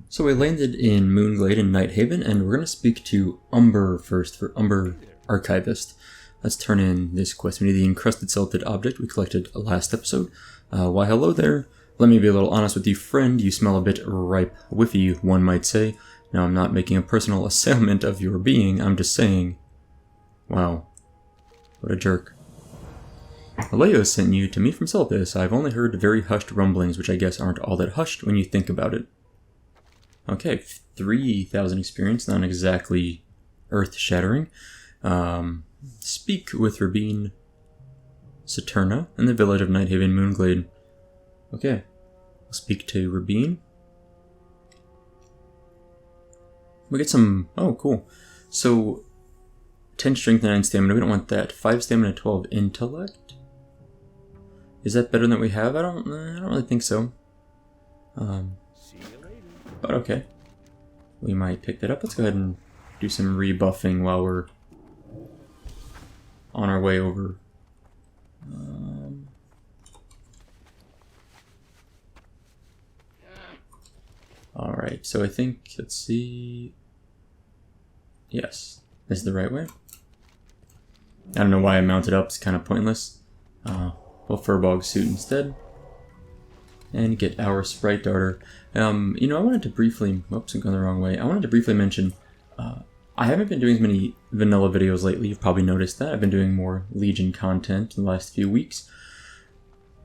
So we landed in Moonglade in Nighthaven, and we're going to speak to Umber first, for Umber Archivist. Let's turn in this quest. We need the encrusted silted object we collected last episode. Why hello there. Let me be a little honest with you, friend. You smell a bit ripe, whiffy, one might say. Now, I'm not making a personal assailment of your being, I'm just saying... Wow. What a jerk. Aleo sent you to me from Silithus. I've only heard very hushed rumblings, which I guess aren't all that hushed when you think about it. Okay, 3,000 experience, not exactly earth-shattering. Speak with Rabine Saturna in the village of Nighthaven Moonglade. Okay, I'll speak to Rabine. We get some... Oh, cool. So, 10 strength and 9 stamina. We don't want that. 5 stamina, 12 intellect. Is that better than what we have? I don't really think so. But okay. We might pick that up. Let's go ahead and do some rebuffing while we're on our way over. Alright, so I think, let's see... Yes, this is the right way. I don't know why I mounted up, it's kind of pointless. We'll Furbog suit instead. And get our Sprite Darter. You know, I wanted to briefly... Whoops, I'm going the wrong way. I wanted to briefly mention... I haven't been doing as many vanilla videos lately, you've probably noticed that. I've been doing more Legion content in the last few weeks.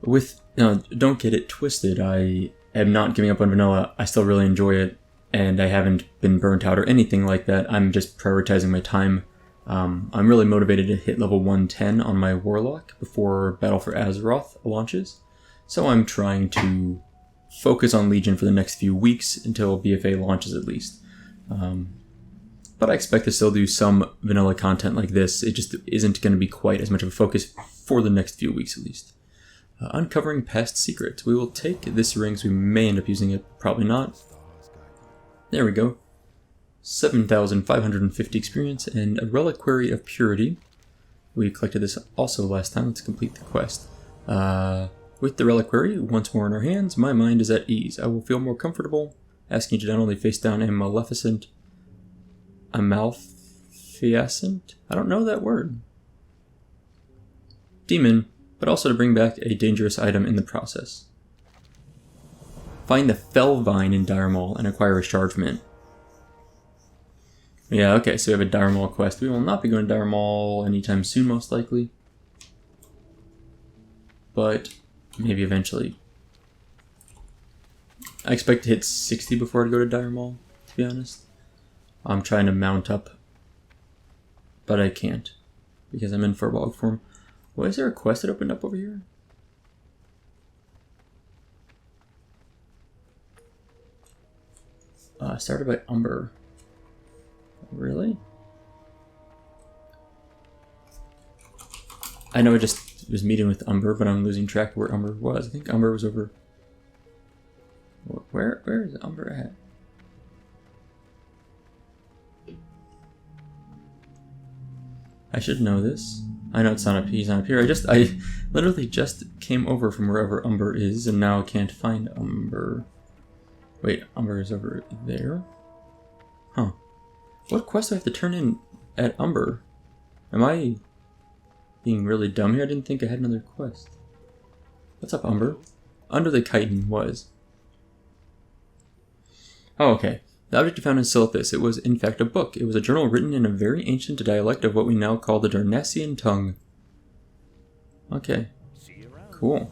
Don't get it twisted, I am not giving up on vanilla. I still really enjoy it, and I haven't been burnt out or anything like that. I'm just prioritizing my time. I'm really motivated to hit level 110 on my Warlock before Battle for Azeroth launches. So I'm trying to focus on Legion for the next few weeks until BFA launches at least. But I expect to still do some vanilla content like this. It just isn't going to be quite as much of a focus for the next few weeks at least. Uncovering past secrets. We will take this ring, so we may end up using it. Probably not. There we go. 7,550 experience and a Reliquary of Purity. We collected this also last time. Let's complete the quest. With the Reliquary once more in our hands, my mind is at ease. I will feel more comfortable asking you to not only face down a Maleficent... Amalfiascent? I don't know that word. Demon, but also to bring back a dangerous item in the process. Find the Fell Vine in Dire Maul and acquire a Chargement. Yeah, okay, so we have a Dire Maul quest. We will not be going to Dire Maul anytime soon, most likely. But maybe eventually. I expect to hit 60 before I go to Dire Maul, to be honest. I'm trying to mount up, but I can't because I'm in Furbog form. Why is there a quest that opened up over here? Started by Umber. Really? I know I just was meeting with Umber, but I'm losing track of where Umber was. I think Umber was over... Where is Umber at? I should know this. I know it's not up, he's not up here. I literally just came over from wherever Umber is, and now can't find Umber. Wait, Umber is over there? Huh. What quest do I have to turn in at Umber? Am I being really dumb here? I didn't think I had another quest. What's up, Umber? Under the chitin was. Oh, okay. The object you found in Silithus, it was in fact a book. It was a journal written in a very ancient dialect of what we now call the Darnassian tongue. Okay. Cool.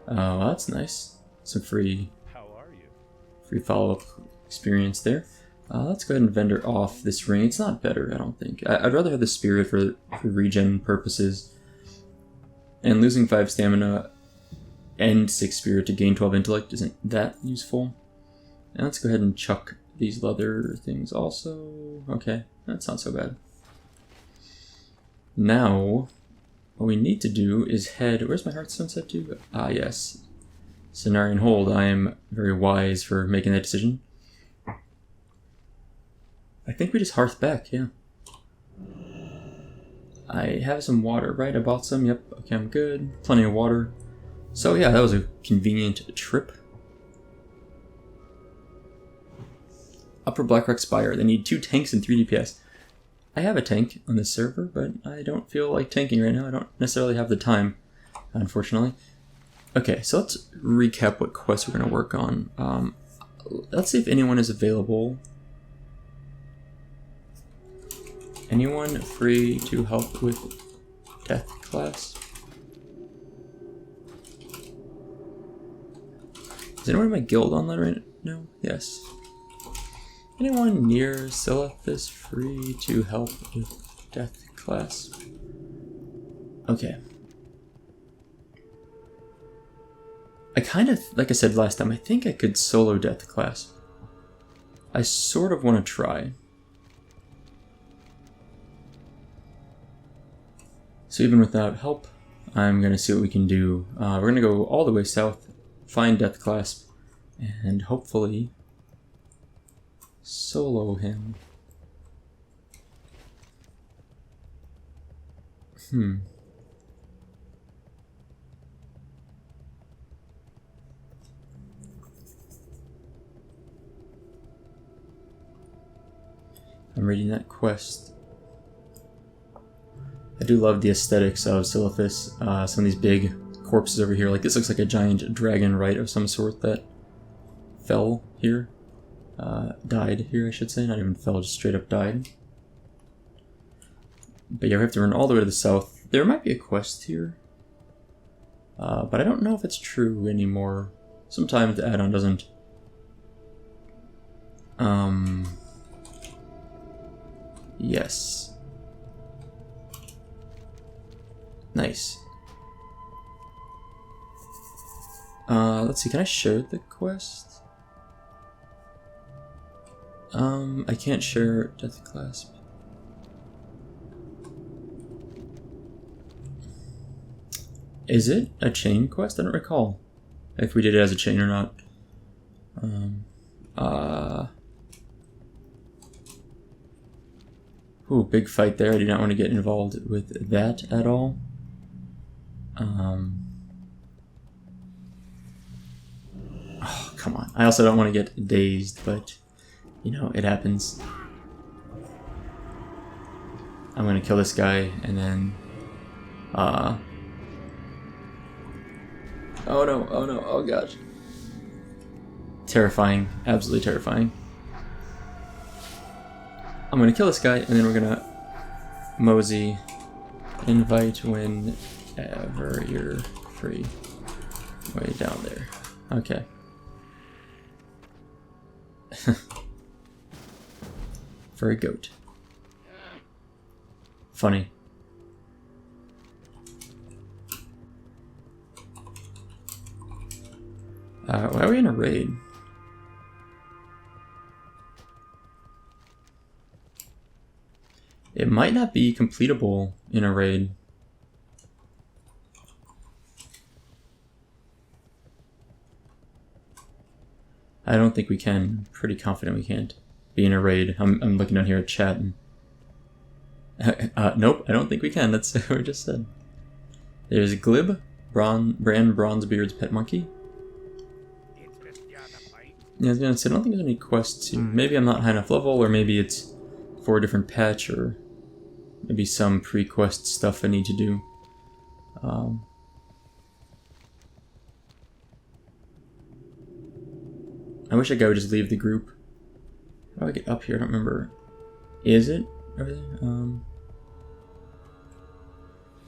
Well, that's nice. Some free follow-up experience there. Let's go ahead and vendor off this ring. It's not better, I don't think. I'd rather have the spirit for regen purposes. And losing 5 stamina and 6 spirit to gain 12 intellect isn't that useful. And let's go ahead and chuck these leather things also. Okay, that's not so bad. Now, what we need to do is head... Where's my Hearthstone set to? Ah, yes. Cenarian Hold. I am very wise for making that decision. I think we just hearth back, yeah. I have some water, right? I bought some, yep. Okay, I'm good. Plenty of water. So yeah, that was a convenient trip. Upper Blackrock Spire. They need 2 tanks and 3 DPS. I have a tank on this server, but I don't feel like tanking right now. I don't necessarily have the time, unfortunately. Okay, so let's recap what quests we're going to work on. Let's see if anyone is available. Anyone free to help with Death class? Is anyone in my guild online right now? Yes. Anyone near Silithus free to help with Death class? Okay. I kind of, like I said last time, I think I could solo Death class. I sort of want to try. So even without help, I'm going to see what we can do. We're going to go all the way south, find Death Clasp, and hopefully solo him. I'm reading that quest. I do love the aesthetics of Silithus. Some of these big corpses over here. Like this looks like a giant dragon, right, of some sort that fell here. Died here, I should say. Not even fell, just straight up died. But yeah, we have to run all the way to the south. There might be a quest here. But I don't know if it's true anymore. Sometimes the add-on doesn't. Yes. Nice. Let's see, can I share the quest? I can't share Death Clasp. Is it a chain quest? I don't recall if we did it as a chain or not. Ooh, big fight there. I do not want to get involved with that at all. Oh, come on. I also don't want to get dazed, but, you know, it happens. I'm going to kill this guy, and then... Oh no, oh no, oh gosh. Terrifying. Absolutely terrifying. I'm going to kill this guy, and then we're going to mosey, invite whenever you're free. Way down there. Okay. For a goat. Funny. Why are we in a raid? It might not be completable in a raid. I don't think we can. I'm pretty confident we can't be in a raid. I'm looking down here at chat and... nope, I don't think we can. That's what we just said. There's Glib, Bran Bronzebeard's pet monkey. Yeah, I was gonna say, I don't think there's any quests here. Maybe I'm not high enough level, or maybe it's for a different patch, or maybe some pre-quest stuff I need to do. I wish a guy would just leave the group. How do I get up here? I don't remember. Is it over there?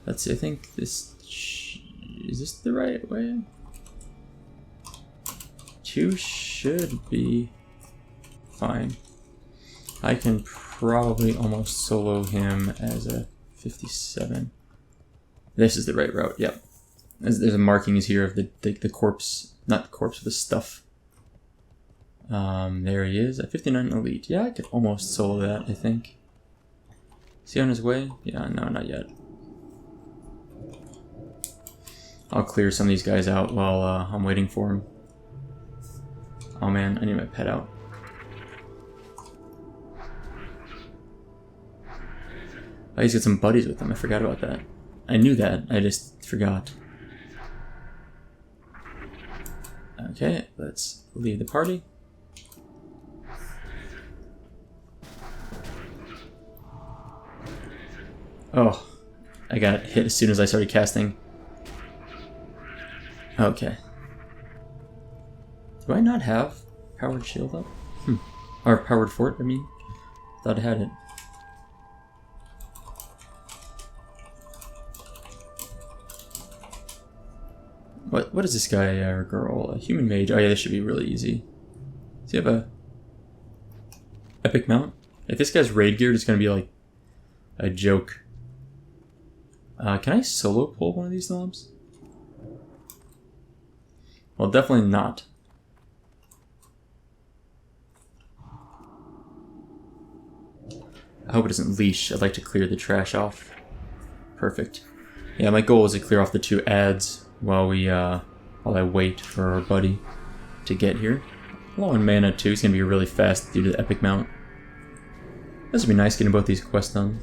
Let's see, I think this... Is this the right way? 2 should be fine. I can probably almost solo him as a 57. This is the right route, yep. There's a markings here of the corpse, not the corpse, the stuff. There he is, at 59 elite. Yeah, I could almost solo that, I think. Is he on his way? Yeah, no, not yet. I'll clear some of these guys out while I'm waiting for him. Oh man, I need my pet out. Oh, he's got some buddies with him. I forgot about that. I knew that. I just forgot. Okay, let's leave the party. Oh, I got hit as soon as I started casting. Okay. Do I not have powered shield up? Or powered fort, I mean. Thought I had it. What is this guy or girl? A human mage. Oh yeah, this should be really easy. Does he have a epic mount? If this guy's raid geared, it's gonna be like a joke. Can I solo pull one of these knobs? Well, definitely not. I hope it doesn't leash. I'd like to clear the trash off. Perfect. Yeah, my goal is to clear off the 2 ads while I wait for our buddy to get here. Low on mana too. He's gonna be really fast due to the epic mount. This would be nice getting both these quests done.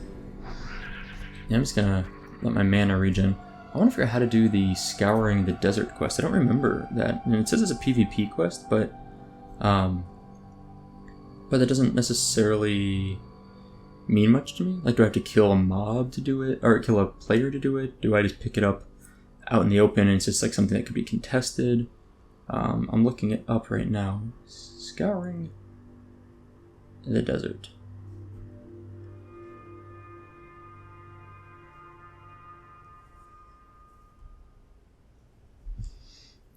Yeah, I'm just gonna let my mana regen. I want to figure out how to do the Scouring the Desert quest. I don't remember that. I mean, it says it's a PvP quest, but that doesn't necessarily mean much to me. Like, do I have to kill a mob to do it, or kill a player to do it? Do I just pick it up out in the open and it's just like something that could be contested? I'm looking it up right now. Scouring the Desert.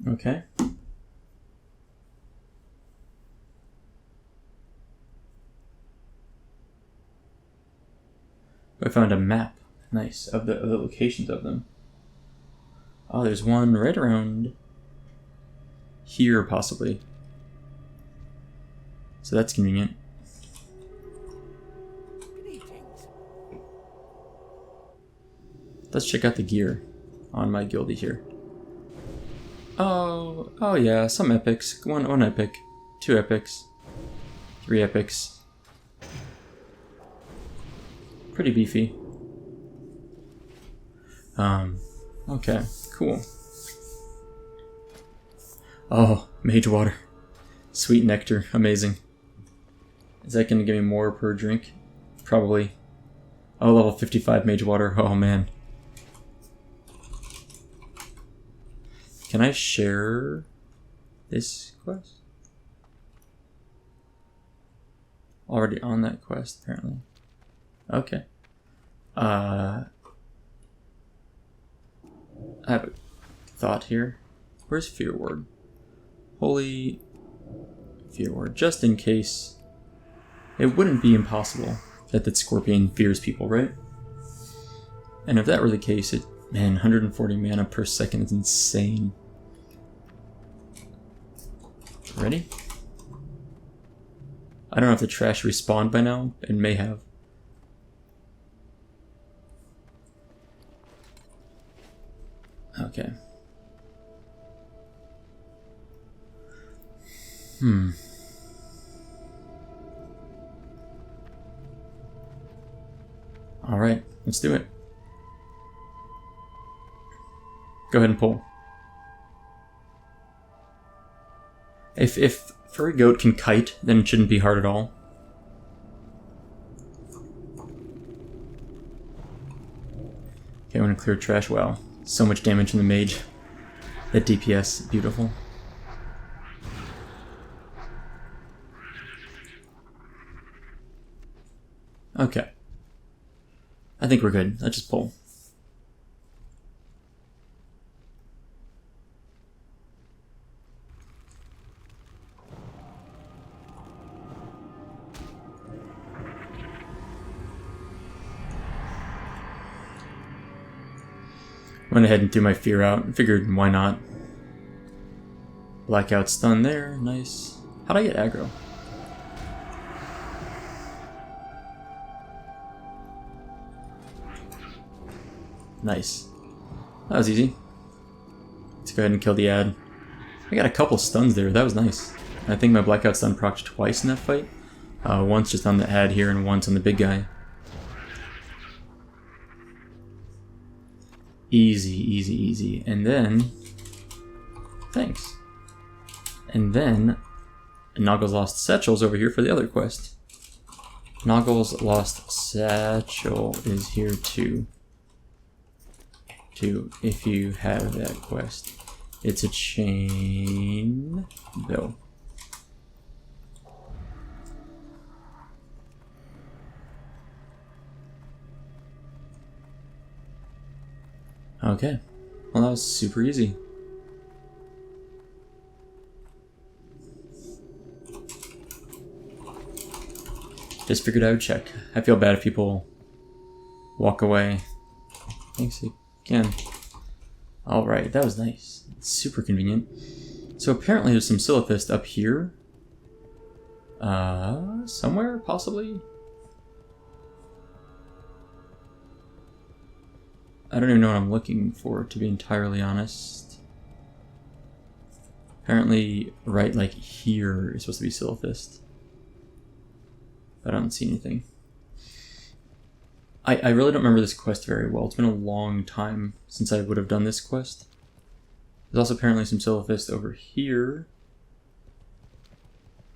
Okay. I found a map, nice, of the locations of them. Oh, there's one right around here, possibly. So that's convenient. Let's check out the gear on my guildie here. Oh yeah, some epics. One epic, 2 epics, 3 epics. Pretty beefy. Okay, cool. Oh, mage water. Sweet nectar, amazing. Is that gonna give me more per drink? Probably. Oh, level 55 mage water, oh man. Can I share this quest? Already on that quest, apparently. Okay. I have a thought here. Where's Fear Ward? Holy Fear Ward. Just in case. It wouldn't be impossible that that scorpion fears people, right? And if that were the case, man, 140 mana per second is insane. Ready? I don't know if the trash respawned by now. It may have. Okay. Alright, let's do it. Go ahead and pull. If Furry Goat can kite, then it shouldn't be hard at all. Okay, I want to clear trash. Wow. So much damage from the mage. That DPS, beautiful. Okay. I think we're good. Let's just pull. Went ahead and threw my fear out and figured why not. Blackout stun there, nice. How'd I get aggro? Nice. That was easy. Let's go ahead and kill the ad. I got a couple stuns there, that was nice. I think my blackout stun procced twice in that fight. Once just on the ad here and once on the big guy. Easy, easy, easy. And then... Thanks. And then... Naga's Lost Satchel's over here for the other quest. Noggle's lost satchel is here too. If you have that quest. It's a chain, though. Okay, well that was super easy. Just figured I would check. I feel bad if people walk away. Thanks again. Alright, that was nice. It's super convenient. So apparently there's some Silithus up here. Somewhere, possibly? I don't even know what I'm looking for, to be entirely honest. Apparently, right like here is supposed to be Silithus. But I don't see anything. I really don't remember this quest very well. It's been a long time since I would have done this quest. There's also apparently some Silithus over here.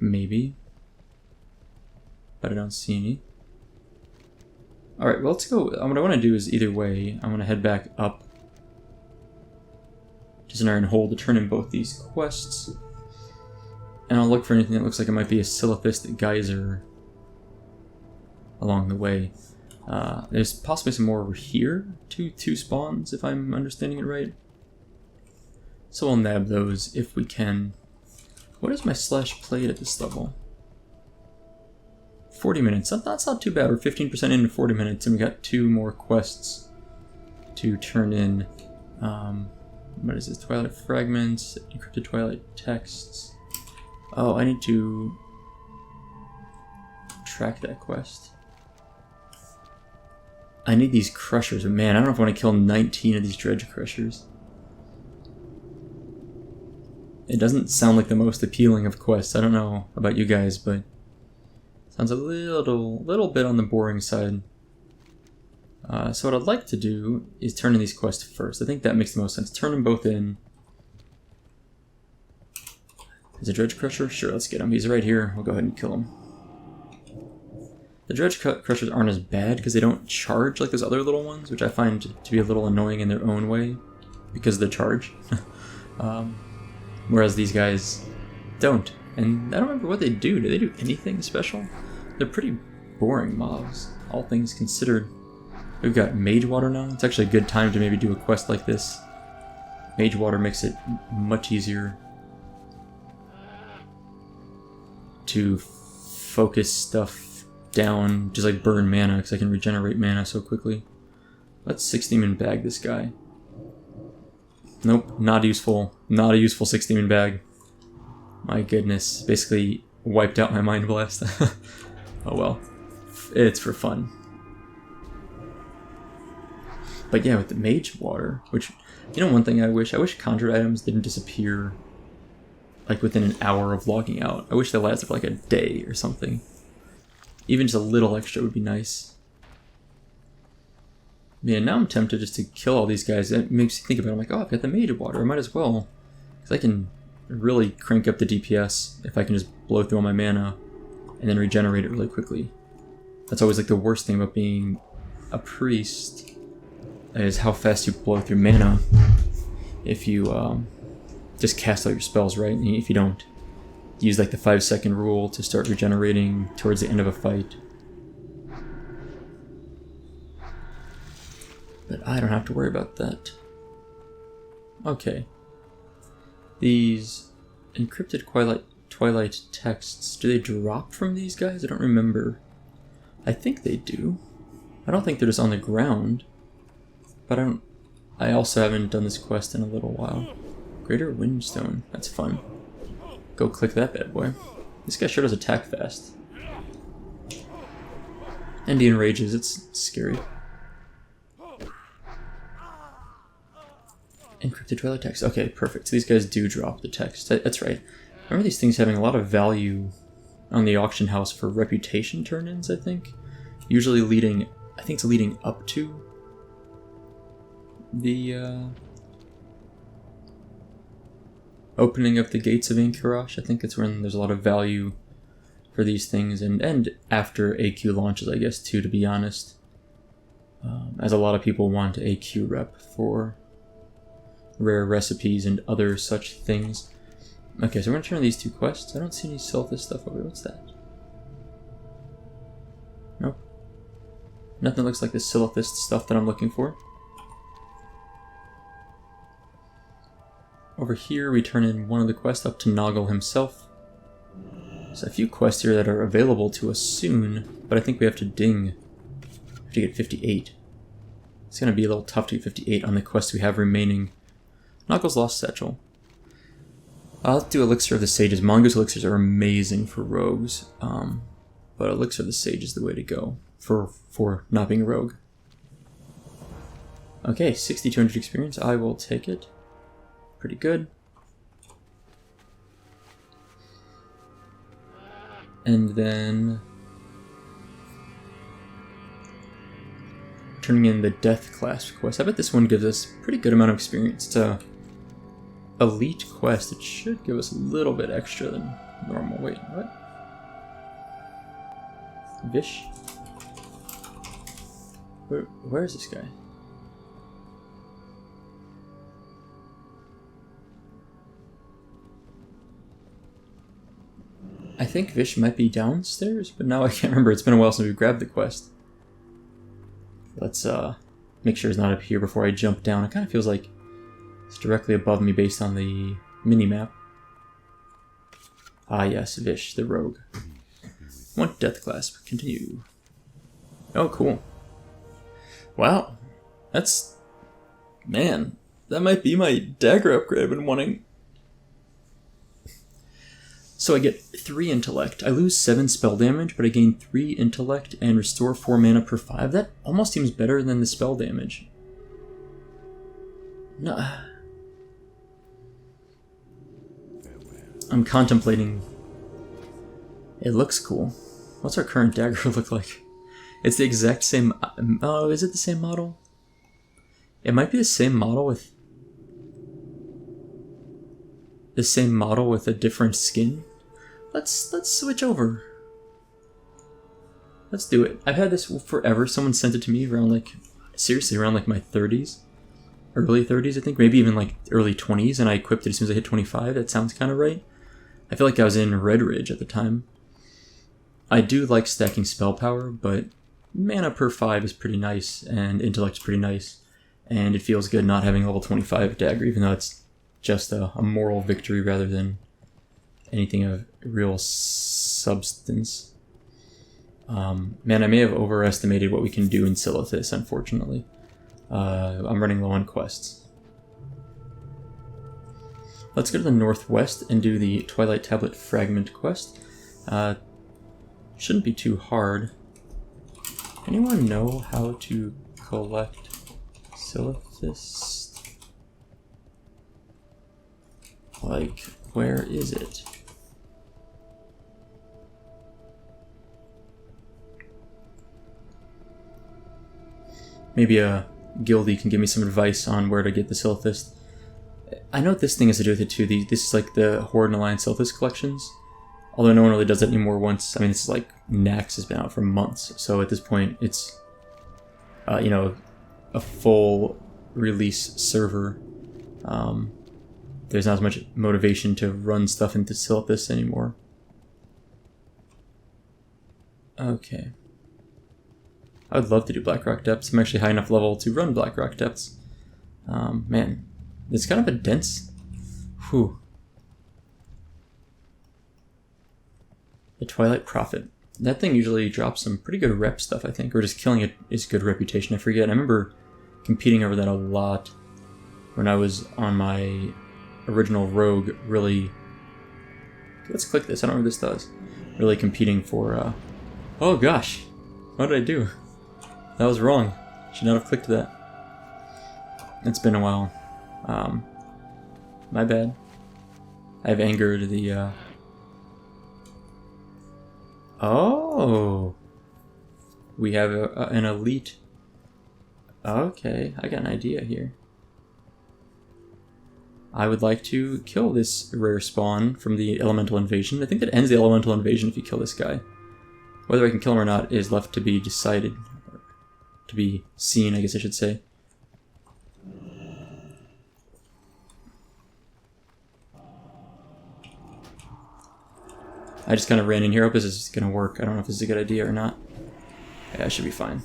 Maybe. But I don't see any. Alright, well let's go. What I want to do is either way, I want to head back up to Center and Hold to turn in both these quests. And I'll look for anything that looks like it might be a Silithus geyser along the way. There's possibly some more over here. Two spawns, if I'm understanding it right. So we'll nab those if we can. What is my slash played at this level? 40 minutes. That's not too bad. We're 15% into 40 minutes, and we got 2 more quests to turn in. What is this? Twilight Fragments, Encrypted Twilight Texts. Oh, I need to track that quest. I need these crushers, but man, I don't know if I want to kill 19 of these dredge crushers. It doesn't sound like the most appealing of quests. I don't know about you guys, but sounds a little bit on the boring side. So what I'd like to do is turn in these quests first. I think that makes the most sense. Turn them both in. Is a dredge crusher? Sure, let's get him. He's right here. We'll go ahead and kill him. The dredge crushers aren't as bad because they don't charge like those other little ones, which I find to be a little annoying in their own way because of the charge. Whereas these guys don't. And I don't remember what they do. Do they do anything special? They're pretty boring mobs, all things considered. We've got Mage Water now. It's actually a good time to maybe do a quest like this. Mage Water makes it much easier to focus stuff down, just like burn mana, because I can regenerate mana so quickly. Let's 6-demon bag this guy. Nope, not useful. Not a useful 6-demon bag. My goodness, basically wiped out my Mind Blast. Oh well, it's for fun. But yeah, with the Mage Water, which, you know, one thing I wish conjured items didn't disappear like within an hour of logging out. I wish they lasted for like a day or something. Even just a little extra would be nice. Yeah, now I'm tempted just to kill all these guys. It makes you think about it. I'm like, oh, I've got the Mage Water. I might as well. Because I can really crank up the DPS if I can just blow through all my mana and then regenerate it really quickly. That's always like the worst thing about being a priest, is how fast you blow through mana if you just cast all your spells, right? And if you don't, use like the 5-second rule to start regenerating towards the end of a fight. But I don't have to worry about that. Okay. These encrypted twilight texts, do they drop from these guys? I don't remember. I think they do. I don't think they're just on the ground. But I also haven't done this quest in a little while. Greater Windstone, that's fun. Go click that bad boy. This guy sure does attack fast. Indian Rages, it's scary. Encrypted Twilight text. Okay, perfect. So these guys do drop the text. That's right. I remember these things having a lot of value on the auction house for reputation turn-ins, I think. Usually leading, I think it's leading up to the opening of the gates of Ankarash. I think it's when there's a lot of value for these things, and after AQ launches, I guess, too, to be honest. As a lot of people want AQ rep for rare recipes and other such things. Okay, so we're going to turn on these 2 quests. I don't see any Silithus stuff over here. What's that? Nope. Nothing looks like the Silithus stuff that I'm looking for. Over here, we turn in one of the quests up to Noggle himself. There's a few quests here that are available to us soon, but I think we have to ding. We have to get 58. It's going to be a little tough to get 58 on the quests we have remaining. Noggle's Lost Satchel. I'll do Elixir of the Sages. Mongoose elixirs are amazing for rogues, but Elixir of the Sage is the way to go for not being a rogue. Okay, 6,200 experience. I will take it. Pretty good. And then turning in the Death class quest. I bet this one gives us a pretty good amount of experience. It's a elite quest. It should give us a little bit extra than normal. Wait, what? Vish? Where is this guy? I think Vish might be downstairs, but now I can't remember. It's been a while since we grabbed the quest. Let's make sure it's not up here before I jump down. It kind of feels like it's directly above me based on the mini-map. Ah yes, Vish, the rogue. Want Death Clasp. Continue. Oh, cool. Wow. That's... Man, that might be my dagger upgrade I've been wanting. So I get 3 intellect. I lose 7 spell damage, but I gain 3 intellect and restore 4 mana per 5. That almost seems better than the spell damage. No. I'm contemplating. It looks cool. What's our current dagger look like? It's the exact same... Oh, is it the same model? It might be the same model with... The same model with a different skin. Let's switch over. Let's do it. I've had this forever. Someone sent it to me around like... Seriously, around like my 30s. Early 30s, I think. Maybe even like early 20s, and I equipped it as soon as I hit 25. That sounds kind of right. I feel like I was in Red Ridge at the time. I do like stacking spell power, but mana per 5 is pretty nice, and intellect is pretty nice. And it feels good not having level 25 dagger, even though it's just a moral victory rather than anything of real substance. Man, I may have overestimated what we can do in Silithus, unfortunately. I'm running low on quests. Let's go to the northwest and do the Twilight Tablet Fragment quest. Shouldn't be too hard. Anyone know how to collect Silithus? Like, where is it? Maybe a guildie can give me some advice on where to get the Silithus. I know what this thing has to do with it too. This is like the Horde and Alliance Silithus collections. Although no one really does that anymore once. I mean, this is like Nax has been out for months. So at this point, it's, you know, a full release server. There's not as much motivation to run stuff into Silithus anymore. Okay. I would love to do Blackrock Depths. I'm actually high enough level to run Blackrock Depths. Man, it's kind of a dense... Whew. The Twilight Prophet. That thing usually drops some pretty good rep stuff, I think. Or just killing it is good reputation. I forget. I remember competing over that a lot when I was on my original rogue, really... Let's click this. I don't know what this does. Really competing for... Oh gosh! What did I do? That was wrong. Should not have clicked that. It's been a while. My bad. I've angered the... Oh! We have an elite... Okay, I got an idea here. I would like to kill this rare spawn from the elemental invasion. I think that ends the elemental invasion if you kill this guy. Whether I can kill him or not is left to be decided. To be seen, I guess I should say. I just kind of ran in here. I hope this is going to work. I don't know if this is a good idea or not. Yeah, I should be fine.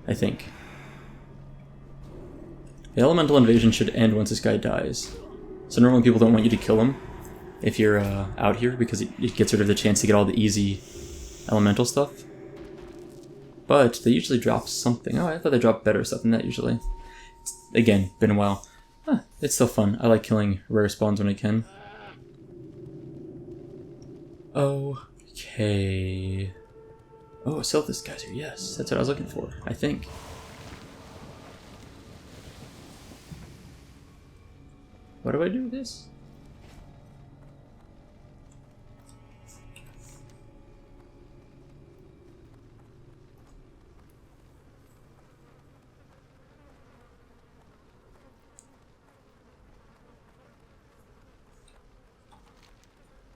I think. The elemental invasion should end once this guy dies. So normally people don't want you to kill him if you're out here, because it gets rid of the chance to get all the easy elemental stuff. But they usually drop something. Oh, I thought they dropped better stuff than that usually. It's, again, been a while. Huh, it's still fun. I like killing rare spawns when I can. Okay. Oh, Silithus guys are, yes, that's what I was looking for, I think. What do I do with this?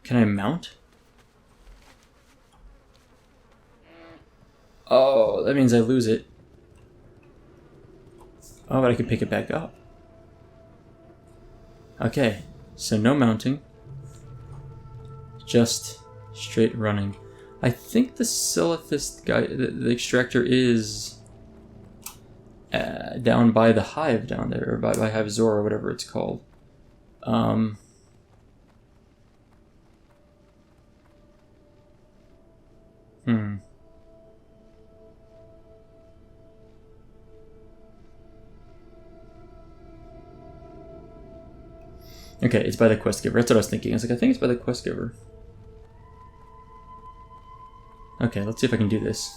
Can I mount? Oh, that means I lose it. Oh, but I can pick it back up. Okay, so no mounting. Just straight running. I think the Silithus guy, the extractor is down by the hive down there, or by Hive Zora, or whatever it's called. Okay, it's by the quest giver. That's what I was thinking. I was like, I think it's by the quest giver. Okay, let's see if I can do this.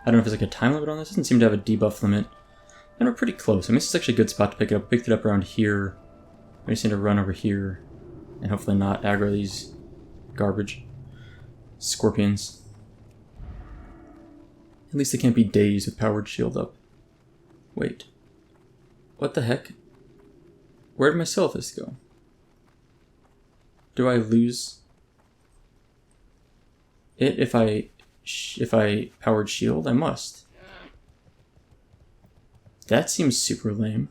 I don't know if there's like a time limit on this. It doesn't seem to have a debuff limit. And we're pretty close. I mean, this is actually a good spot to pick it up. Picked it up around here. I just need to run over here and hopefully not aggro these garbage scorpions. At least they can't be dazed with powered shield up. Wait. What the heck? Where did my Silithus go? Do I lose it if I powered shield? I must. That seems super lame.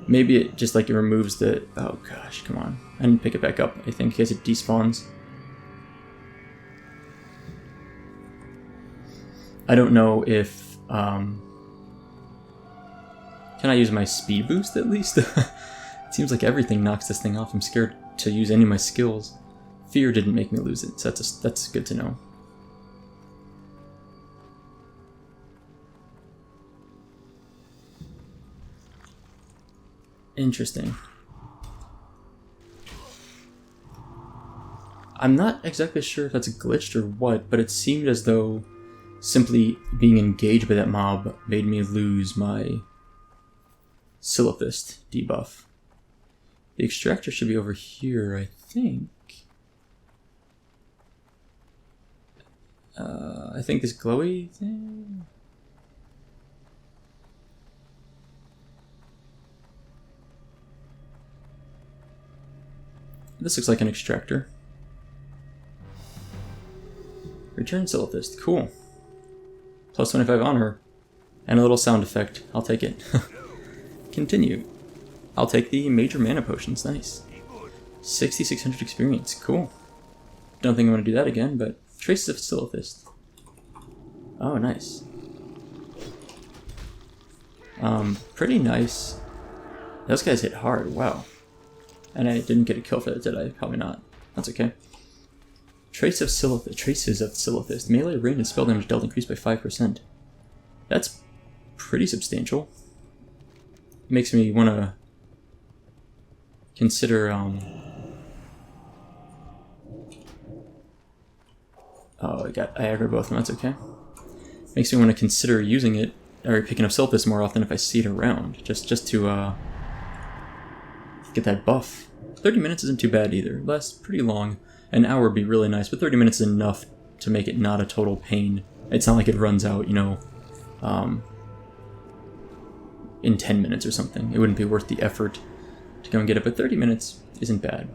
Maybe it just like it removes the... Oh gosh, come on. I didn't pick it back up, I think, because it despawns. I don't know if... Can I use my speed boost at least? It seems like everything knocks this thing off. I'm scared to use any of my skills. Fear didn't make me lose it, so that's good to know. Interesting. I'm not exactly sure if that's glitched or what, but it seemed as though simply being engaged by that mob made me lose my Silithus debuff. The extractor should be over here, I think. I think this glowy thing... This looks like an extractor. Return Silithus, cool. Plus 25 honor. And a little sound effect, I'll take it. Continue. I'll take the major mana potions, nice. 6,600 experience, cool. Don't think I'm going to do that again, but traces of Silithus. Oh, nice. Pretty nice. Those guys hit hard, wow. And I didn't get a kill for that, did I? Probably not. That's okay. Traces of Silithus. Melee, range, and spell damage dealt increased by 5%. That's pretty substantial. Makes me want to consider, Oh, I aggroed both of them, that's okay. Makes me want to consider using it, or picking up Silithus more often if I see it around, just to, get that buff. 30 minutes isn't too bad either. Lasts pretty long. An hour would be really nice, but 30 minutes is enough to make it not a total pain. It's not like it runs out, you know, in 10 minutes or something. It wouldn't be worth the effort to go and get it, but 30 minutes isn't bad.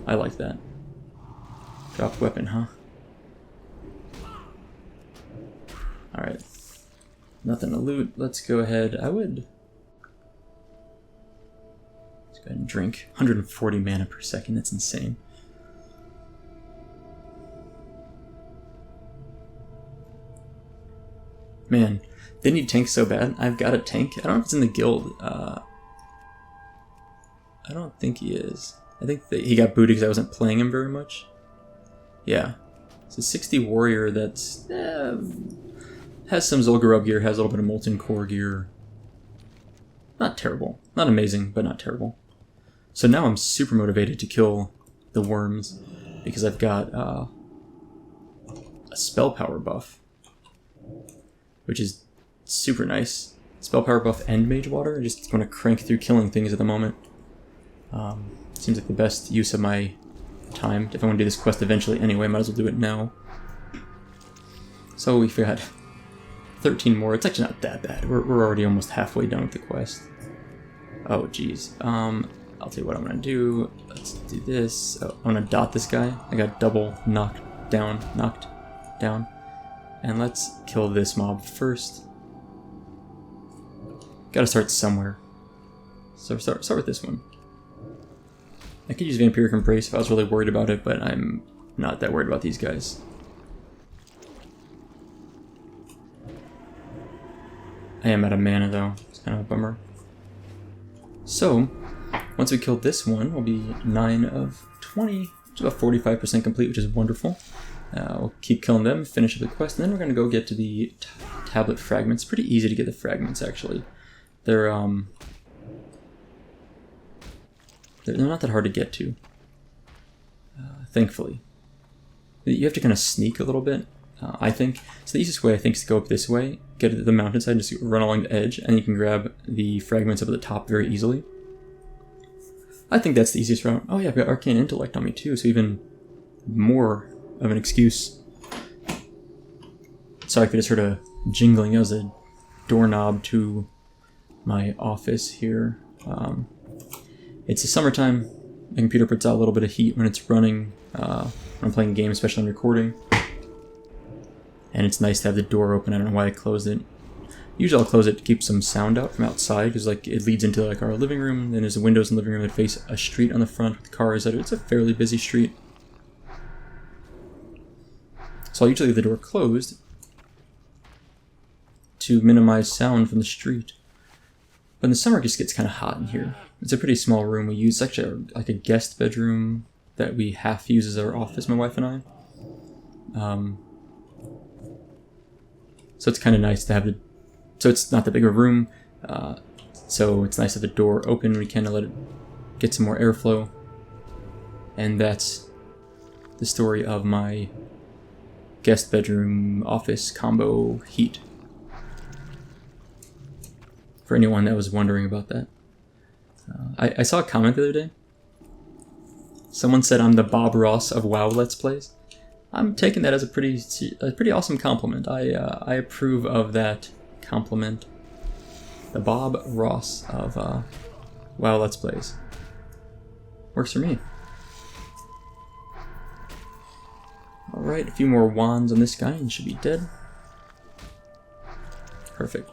I like that. Drop weapon, huh? Alright. Nothing to loot. Let's go ahead. Let's go ahead and drink. 140 mana per second. That's insane. Man, they need tanks so bad. I've got a tank. I don't know if it's in the guild. I don't think he is. I think that he got booted because I wasn't playing him very much. Yeah. It's a 60 warrior that's... has some Zul'Gurub gear, has a little bit of Molten Core gear. Not terrible. Not amazing, but not terrible. So now I'm super motivated to kill the worms because I've got a spell power buff, which is super nice. Spell power buff and mage water. I just want to crank through killing things at the moment. Seems like the best use of my time. If I want to do this quest eventually anyway, might as well do it now. So we've got 13 more. It's actually not that bad. We're already almost halfway done with the quest. Oh, geez. I'll tell you what I'm going to do. Let's do this. Oh, I'm going to dot this guy. I got double knocked down. And let's kill this mob first. Gotta start somewhere. So start with this one. I could use Vampiric Embrace if I was really worried about it, but I'm not that worried about these guys. I am out of mana though. It's kind of a bummer. So, once we kill this one, we'll be 9 of 20, which is about 45% complete, which is wonderful. We'll keep killing them, finish up the quest, and then we're going to go get to the tablet fragments. Pretty easy to get the fragments, actually. They're not that hard to get to, thankfully. You have to kind of sneak a little bit, I think. So the easiest way, I think, is to go up this way, get to the mountainside, and just run along the edge, and you can grab the fragments up at the top very easily. I think that's the easiest route. Oh yeah, I've got Arcane Intellect on me too, so even more of an excuse. Sorry if I just heard a jingling. That was a doorknob to my office here. It's the summertime. My computer puts out a little bit of heat when it's running, when I'm playing games, especially on recording. And it's nice to have the door open. I don't know why I closed it. Usually I'll close it to keep some sound out from outside, because like it leads into like our living room. Then there's windows in the living room that face a street on the front with cars. It's a fairly busy street. So I'll usually leave the door closed to minimize sound from the street. But in the summer it just gets kind of hot in here. It's a pretty small room we use. It's actually like a guest bedroom that we half use as our office, my wife and I. So it's kind of nice to have the... So it's not that big of a room, so it's nice to have the door open. We can let it get some more airflow. And that's the story of my guest bedroom office combo heat. For anyone that was wondering about that. I saw a comment the other day. Someone said I'm the Bob Ross of WoW Let's Plays. I'm taking that as a pretty awesome compliment. I approve of that compliment. The Bob Ross of WoW Let's Plays. Works for me. Alright, a few more wands on this guy and he should be dead. Perfect.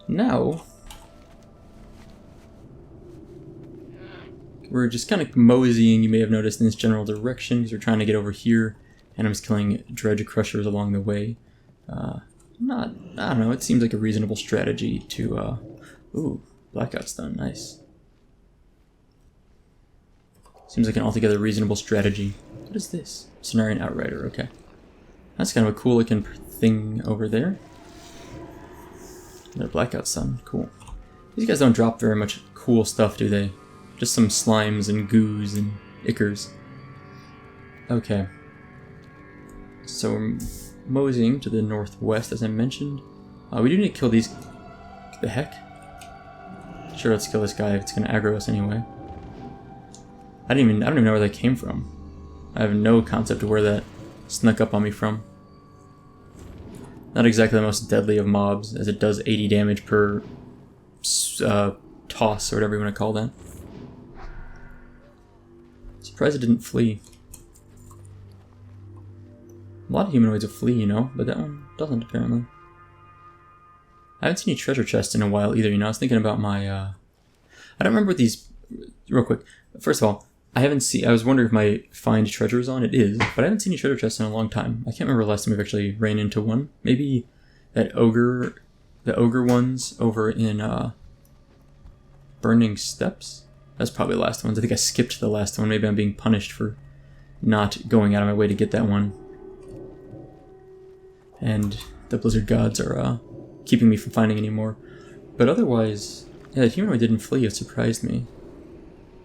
Now, we're just kind of moseying, you may have noticed, in this general direction, because we're trying to get over here, and I'm just killing dredge crushers along the way. I don't know, it seems like a reasonable strategy to, ooh, blackout stun, nice. Seems like an altogether reasonable strategy. What is this? Cenarian Outrider, okay. That's kind of a cool looking thing over there. Another blackout stun, cool. These guys don't drop very much cool stuff, do they? Just some slimes and goos and ichors. Okay. So we're moseying to the northwest, as I mentioned. We do need to kill these... The heck? Sure, let's kill this guy if it's going to aggro us anyway. I don't even know where that came from. I have no concept of where that snuck up on me from. Not exactly the most deadly of mobs, as it does 80 damage per toss, or whatever you want to call that. Surprised it didn't flee. A lot of humanoids will flee, you know, but that one doesn't, apparently. I haven't seen any treasure chests in a while either, you know. I was thinking about my, I don't remember what these... Real quick. First of all, I was wondering if my find treasure is on. It is, but I haven't seen any treasure chests in a long time. I can't remember the last time we've actually ran into one. Maybe that the ogre ones over in, Burning Steps? That's probably the last ones. I think I skipped the last one. Maybe I'm being punished for not going out of my way to get that one. And the Blizzard gods are keeping me from finding any more. But otherwise, yeah, the humanoid didn't flee. It surprised me.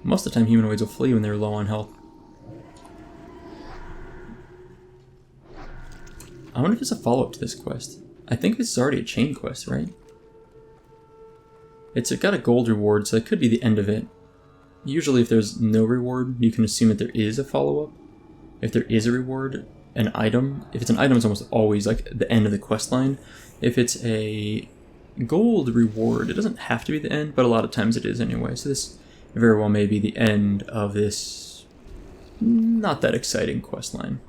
Most of the time humanoids will flee when they're low on health. I wonder if it's a follow-up to this quest. I think this is already a chain quest, right? It's got a gold reward, so that could be the end of it. Usually if there's no reward, you can assume that there is a follow-up. If there is a reward, an item. If it's an item, it's almost always like the end of the quest line. If it's a gold reward, it doesn't have to be the end, but a lot of times it is anyway. So this very well may be the end of this not that exciting quest line.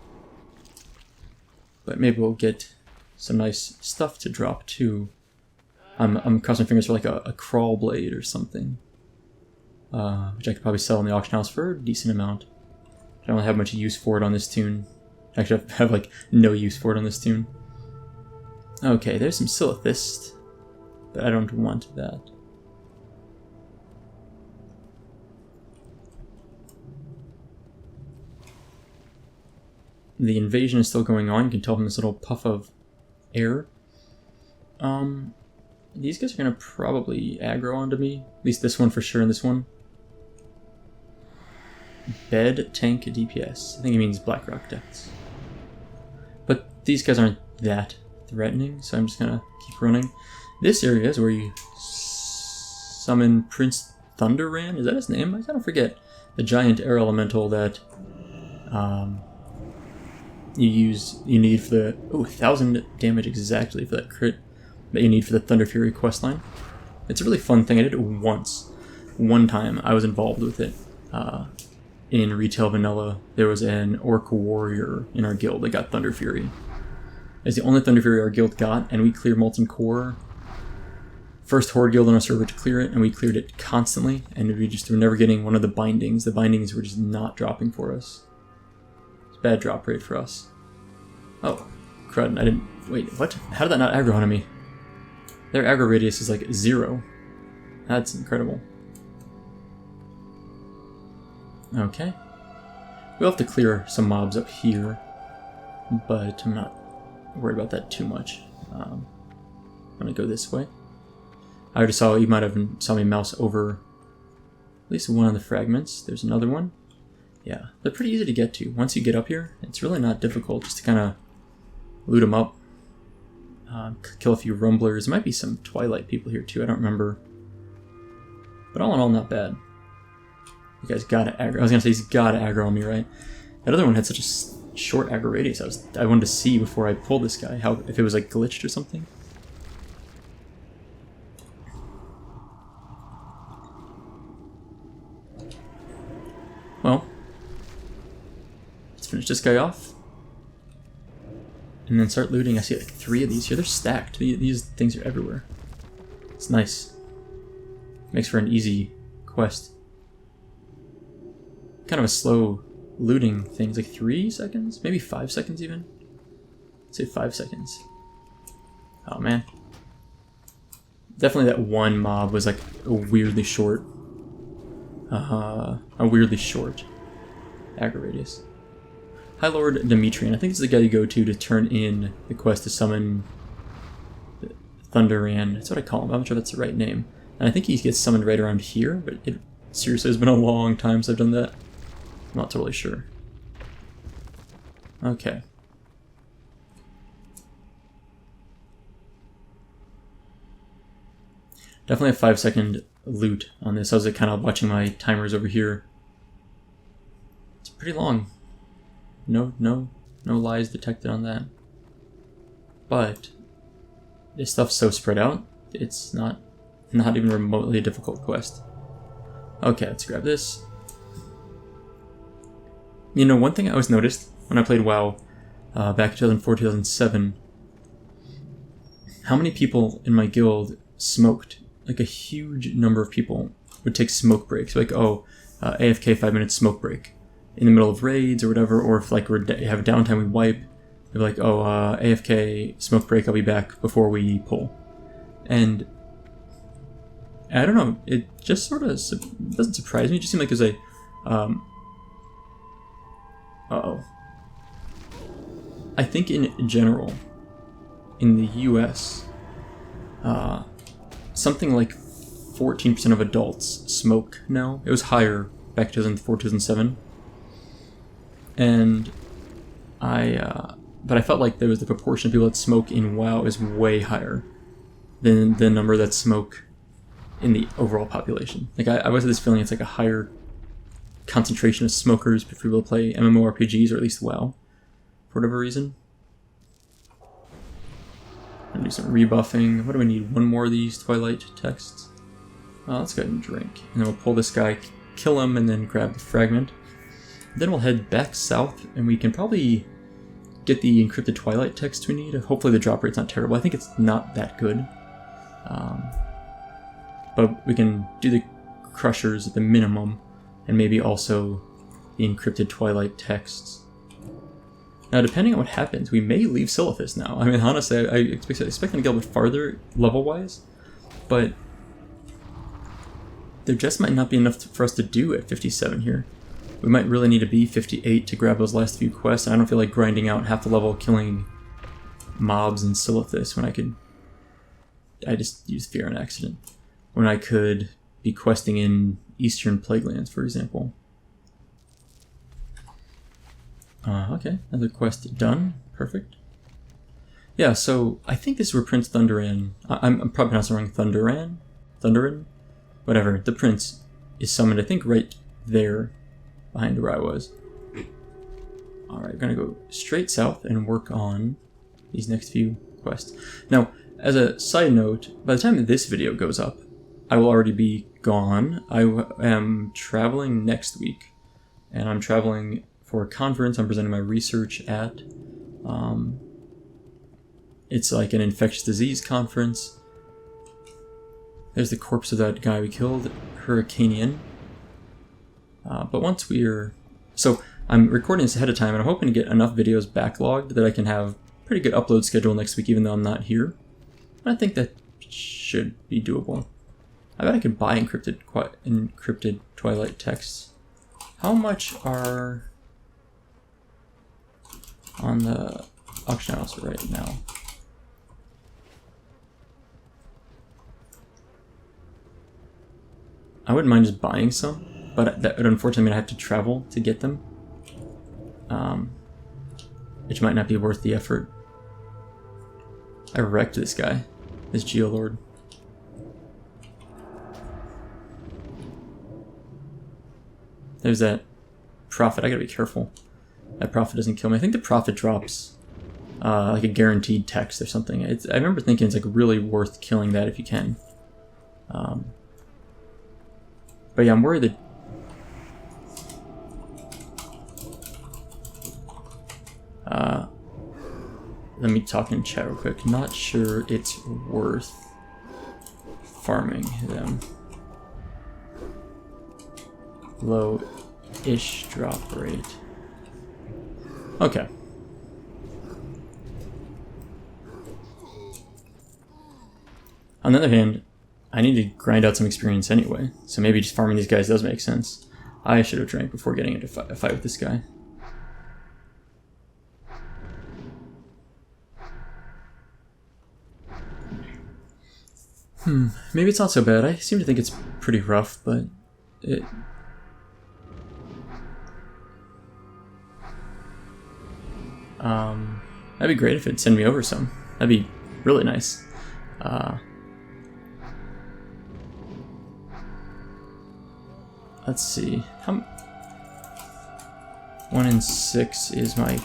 But maybe we'll get some nice stuff to drop too. I'm crossing my fingers for like a crawl blade or something. Which I could probably sell in the auction house for a decent amount. I don't really have much use for it on this tune. Actually, I have like no use for it on this tune. Okay, there's some Silithus, but I don't want that. The invasion is still going on. You can tell from this little puff of air. These guys are going to probably aggro onto me. At least this one for sure, and this one. Bed, tank, DPS. I think it means Blackrock Depths. But these guys aren't that threatening, so I'm just going to keep running. This area is where you summon Prince Thunderran. Is that his name? I kind of forget. The giant air elemental that you need for the 1,000 damage exactly for that crit that you need for the Thunder Fury questline. It's a really fun thing. I did it once. One time I was involved with it. In Retail Vanilla, there was an Orc Warrior in our guild that got Thunder Fury. It's the only Thunder Fury our guild got, and we cleared Molten Core. First Horde guild on our server to clear it, and we cleared it constantly, and we were never getting one of the bindings. The bindings were just not dropping for us. It's a bad drop rate for us. Oh, crud, I didn't... Wait, what? How did that not aggro onto me? Their aggro radius is like 0. That's incredible. Okay. We'll have to clear some mobs up here, but I'm not worried about that too much. I'm gonna go this way. I already saw, you might have saw me mouse over at least one of the fragments. There's another one. Yeah, they're pretty easy to get to. Once you get up here, it's really not difficult just to kind of loot them up. Kill a few rumblers. There might be some Twilight people here too, I don't remember. But all in all, not bad. You guys gotta aggro. I was gonna say he's gotta aggro on me, right? That other one had such a short aggro radius. I wanted to see before I pulled this guy how if it was like glitched or something. Well, let's finish this guy off. And then start looting. I see like 3 of these here. They're stacked. These things are everywhere. It's nice. Makes for an easy quest. Kind of a slow looting thing. It's like 3 seconds? Maybe 5 seconds even? I'd say 5 seconds. Oh man. Definitely that one mob was like a weirdly short aggro radius. Hi Lord Demetrian. I think this is the guy you go to turn in the quest to summon Thunderran. That's what I call him. I'm not sure that's the right name. And I think he gets summoned right around here, but it seriously has been a long time since I've done that. I'm not totally sure. Okay. Definitely a 5-second loot on this. I was kind of watching my timers over here. It's pretty long. No lies detected on that. But this stuff's so spread out, it's not not even remotely a difficult quest. Okay, let's grab this. You know, one thing I always noticed when I played WoW back in 2004, 2007, how many people in my guild smoked. Like a huge number of people would take smoke breaks. Like, AFK 5 minutes smoke break in the middle of raids or whatever, or if like we have a downtime, we wipe. They're like, AFK smoke break, I'll be back before we pull. And I don't know, it just sort of doesn't surprise me. It just seemed like there's a I think in general, in the US, something like 14% of adults smoke now. It was higher back 2004, 2007. And but I felt like there was the proportion of people that smoke in WoW is way higher than the number that smoke in the overall population. Like I always had this feeling it's like a higher concentration of smokers for people to play MMORPGs, or at least WoW, for whatever reason. I'm gonna do some rebuffing. What do I need? One more of these Twilight texts? Let's go ahead and drink. And then we'll pull this guy, kill him, and then grab the fragment. Then we'll head back south, and we can probably get the encrypted Twilight text we need. Hopefully the drop rate's not terrible. I think it's not that good. But we can do the crushers at the minimum, and maybe also the encrypted Twilight texts. Now, depending on what happens, we may leave Silithus now. I mean, honestly, I expect them to get a bit farther level-wise, but there just might not be enough for us to do at 57 here. We might really need to be 58 to grab those last few quests, and I don't feel like grinding out half the level killing mobs in Silithus when I just used fear on accident. When I could be questing in Eastern Plaguelands, for example. Okay, another quest done. Perfect. Yeah, so I think this is where Prince Thunderan... I'm probably pronouncing it wrong. Thunderan? Whatever. The prince is summoned, I think, right there behind where I was. Alright, we're going to go straight south and work on these next few quests. Now, as a side note, by the time that this video goes up, I will already be gone. I am traveling next week, and I'm traveling for a conference I'm presenting my research at. It's like an infectious disease conference. There's the corpse of that guy we killed, Hurricanian. But once we're... So, I'm recording this ahead of time, and I'm hoping to get enough videos backlogged that I can have a pretty good upload schedule next week, even though I'm not here. And I think that should be doable. I bet I could buy encrypted Twilight texts. How much are on the auction house right now? I wouldn't mind just buying some, but that would unfortunately mean I have to travel to get them, which might not be worth the effort. I wrecked this guy, this Geolord. There's that Prophet. I gotta be careful. That Prophet doesn't kill me. I think the Prophet drops like a guaranteed text or something. I remember thinking it's like really worth killing that if you can. But yeah, I'm worried that... let me talk in chat real quick. Not sure it's worth farming them. Low-ish drop rate. Okay. On the other hand, I need to grind out some experience anyway, so maybe just farming these guys does make sense. I should have drank before getting into a fight with this guy. Maybe it's not so bad. I seem to think it's pretty rough, but it... that'd be great if it'd send me over some. That'd be really nice. Let's see. 1 in 6 is my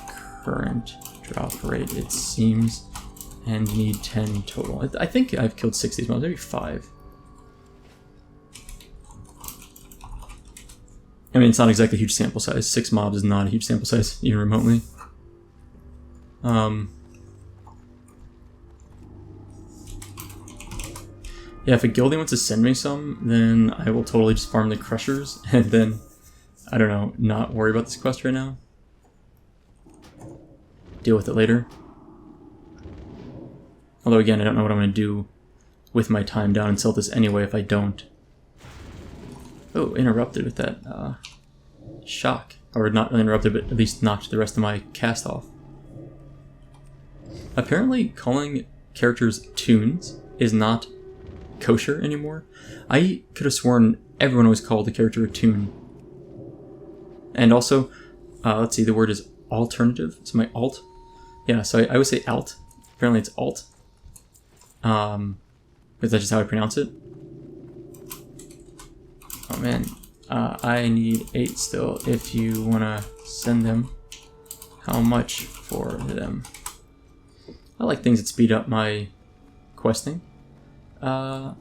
current drop rate, it seems. And need 10 total. I think I've killed 6 of these mobs, maybe 5. I mean, it's not exactly a huge sample size. 6 mobs is not a huge sample size, even remotely. Yeah, if a guildie wants to send me some, then I will totally just farm the crushers, and then, I don't know, not worry about this quest right now. Deal with it later. Although again, I don't know what I'm going to do with my time down in Silithus anyway if I don't. Oh, interrupted with that shock. Or not interrupted, but at least knocked the rest of my cast off. Apparently, calling characters tunes is not kosher anymore. I could have sworn everyone always called the character a tune. And also, let's see, the word is alternative. So my alt. Yeah, so I would say alt. Apparently it's alt. Is that just how I pronounce it? Oh man, I need 8 still. If you want to send them, how much for them? I like things that speed up my questing. So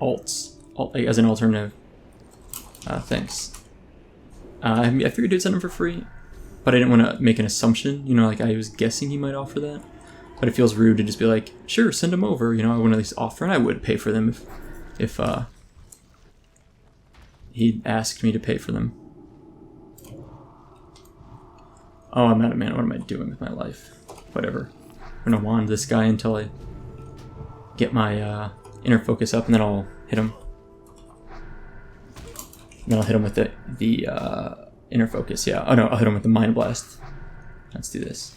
alts, as an alternative. Thanks. I figured he'd send them for free, but I didn't want to make an assumption. You know, like I was guessing he might offer that. But it feels rude to just be like, sure, send them over. You know, I want to at least offer, and I would pay for them if he asked me to pay for them. Oh, I'm out of mana. What am I doing with my life? Whatever. I'm gonna wand this guy until I get my inner focus up, and then I'll hit him. And then I'll hit him with the inner focus. Yeah. Oh no, I'll hit him with the mind blast. Let's do this.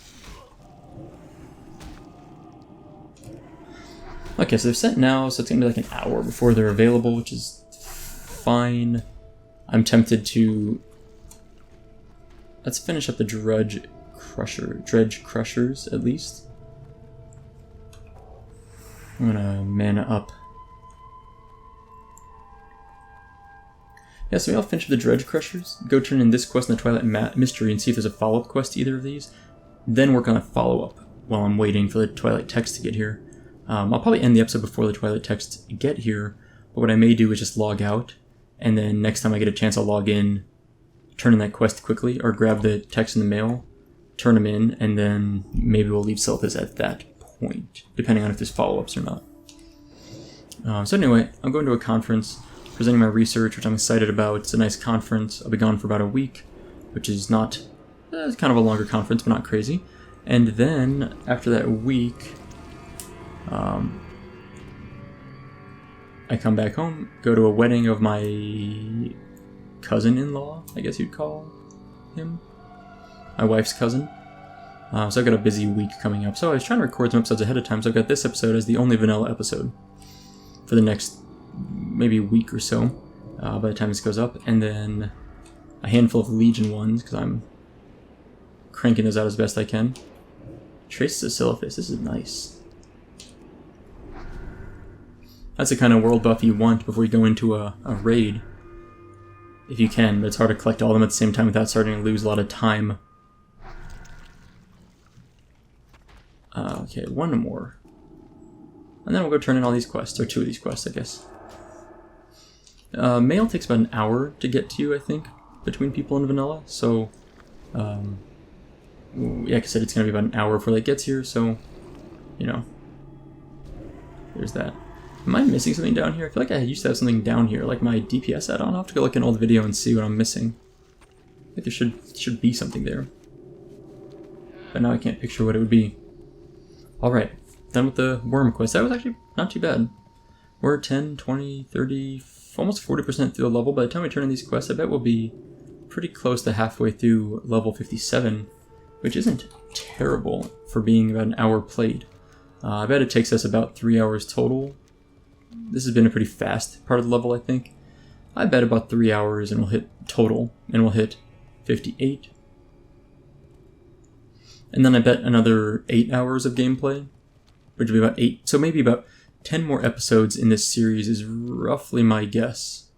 Okay, so they're sent now, so it's gonna be like an hour before they're available, which is fine. I'm tempted to... Let's finish up the dredge crushers, at least. I'm gonna mana up. Yeah, so I'll finish up the dredge crushers, go turn in this quest in the Twilight Mystery and see if there's a follow-up quest to either of these, then work on a follow-up while I'm waiting for the Twilight text to get here. I'll probably end the episode before the Twilight text get here, but what I may do is just log out, and then next time I get a chance I'll log in, turn in that quest quickly, or grab the text in the mail, turn them in, and then maybe we'll leave Silithus at that point, depending on if there's follow-ups or not. So anyway, I'm going to a conference, presenting my research, which I'm excited about. It's a nice conference. I'll be gone for about a week, which is not... it's kind of a longer conference, but not crazy. And then, after that week... I come back home, go to a wedding of my cousin-in-law, I guess you'd call him. My wife's cousin. So I've got a busy week coming up. So I was trying to record some episodes ahead of time, so I've got this episode as the only vanilla episode for the next maybe week or so, by the time this goes up. And then a handful of Legion ones, because I'm cranking those out as best I can. Traces of Silithus, this is nice. That's the kind of world buff you want before you go into a raid. If you can, but it's hard to collect all of them at the same time without starting to lose a lot of time. Okay, one more. And then we'll go turn in all these quests, or 2 of these quests, I guess. Mail takes about an hour to get to you, I think, between people in vanilla, so... yeah, like I said, it's going to be about an hour before it gets here, so... You know. There's that. Am I missing something down here? I feel like I used to have something down here, like my DPS add-on. I'll have to go look in an old video and see what I'm missing. I think there should be something there. But now I can't picture what it would be. Alright, done with the worm quest. That was actually not too bad. We're 10, 20, 30, almost 40% through the level. By the time we turn in these quests, I bet we'll be pretty close to halfway through level 57, which isn't terrible for being about an hour played. I bet it takes us about 3 hours total. This has been a pretty fast part of the level, I think. I bet about 3 hours and we'll hit total, and we'll hit 58. And then I bet another 8 hours of gameplay, which would be about 8. So maybe about 10 more episodes in this series is roughly my guess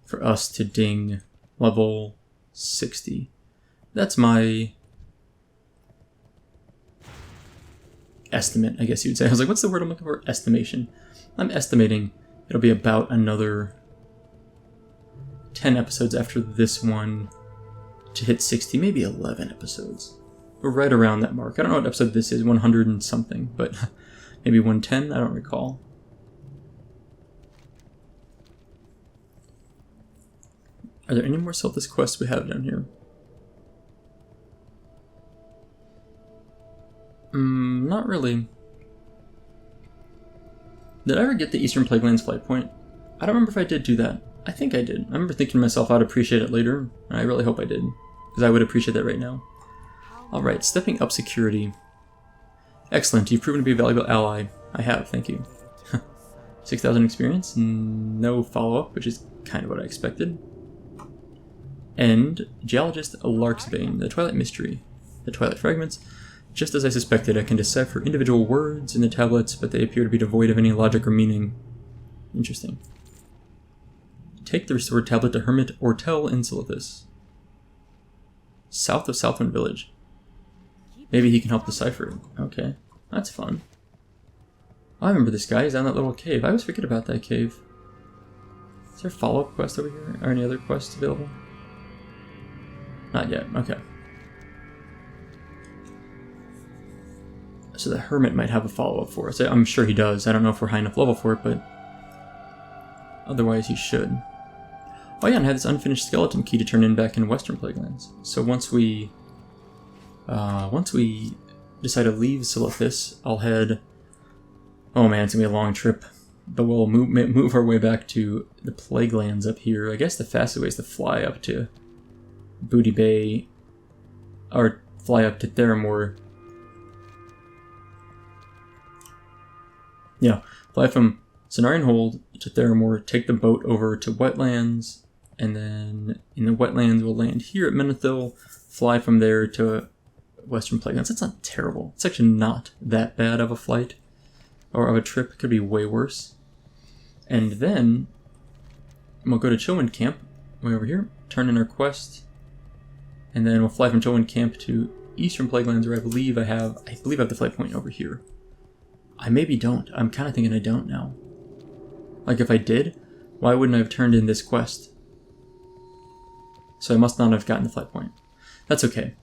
for us to ding level 60. That's my estimate, I guess you would say. I was like, what's the word I'm looking for? Estimation. I'm estimating It'll be about another 10 episodes after this one to hit 60, maybe 11 episodes. We're right around that mark. I don't know what episode this is, 100 and something, but maybe 110, I don't recall. Are there any more Silithus quests we have down here? Not really. Did I ever get the Eastern Plaguelands flight point? I don't remember if I did do that. I think I did. I remember thinking to myself I'd appreciate it later, and I really hope I did, because I would appreciate that right now. Alright, stepping up security. Excellent, you've proven to be a valuable ally. I have, thank you. 6,000 experience, no follow-up, which is kind of what I expected. And Geologist Larksbane, the Twilight Mystery. The Twilight Fragments. Just as I suspected, I can decipher individual words in the tablets, but they appear to be devoid of any logic or meaning. Interesting. Take the restored tablet to Hermit Ortel in Silithus. South of Southwind Village. Maybe he can help decipher it. Okay, that's fun. I remember this guy, he's down that little cave. I always forget about that cave. Is there a follow-up quest over here? Or any other quests available? Not yet, okay. So the Hermit might have a follow-up for us. I'm sure he does. I don't know if we're high enough level for it, but otherwise he should. Oh yeah, and I have this unfinished skeleton key to turn in back in Western Plaguelands. So once we decide to leave Silithus, I'll head... Oh man, it's gonna be a long trip. But we'll move our way back to the Plaguelands up here. I guess the fastest way is to fly up to Booty Bay, or fly up to Theramore. Yeah, fly from Cenarian Hold to Theramore, take the boat over to Wetlands, and then in the Wetlands we'll land here at Menethil, fly from there to Western Plaguelands. That's not terrible. It's actually not that bad of a flight, or of a trip. It could be way worse. And then we'll go to Chillwind Camp, way over here, turn in our quest, and then we'll fly from Chillwind Camp to Eastern Plaguelands, where I believe I have the flight point over here. I maybe don't. I'm kind of thinking I don't now. Like, if I did, why wouldn't I have turned in this quest? So I must not have gotten the flight point. That's okay.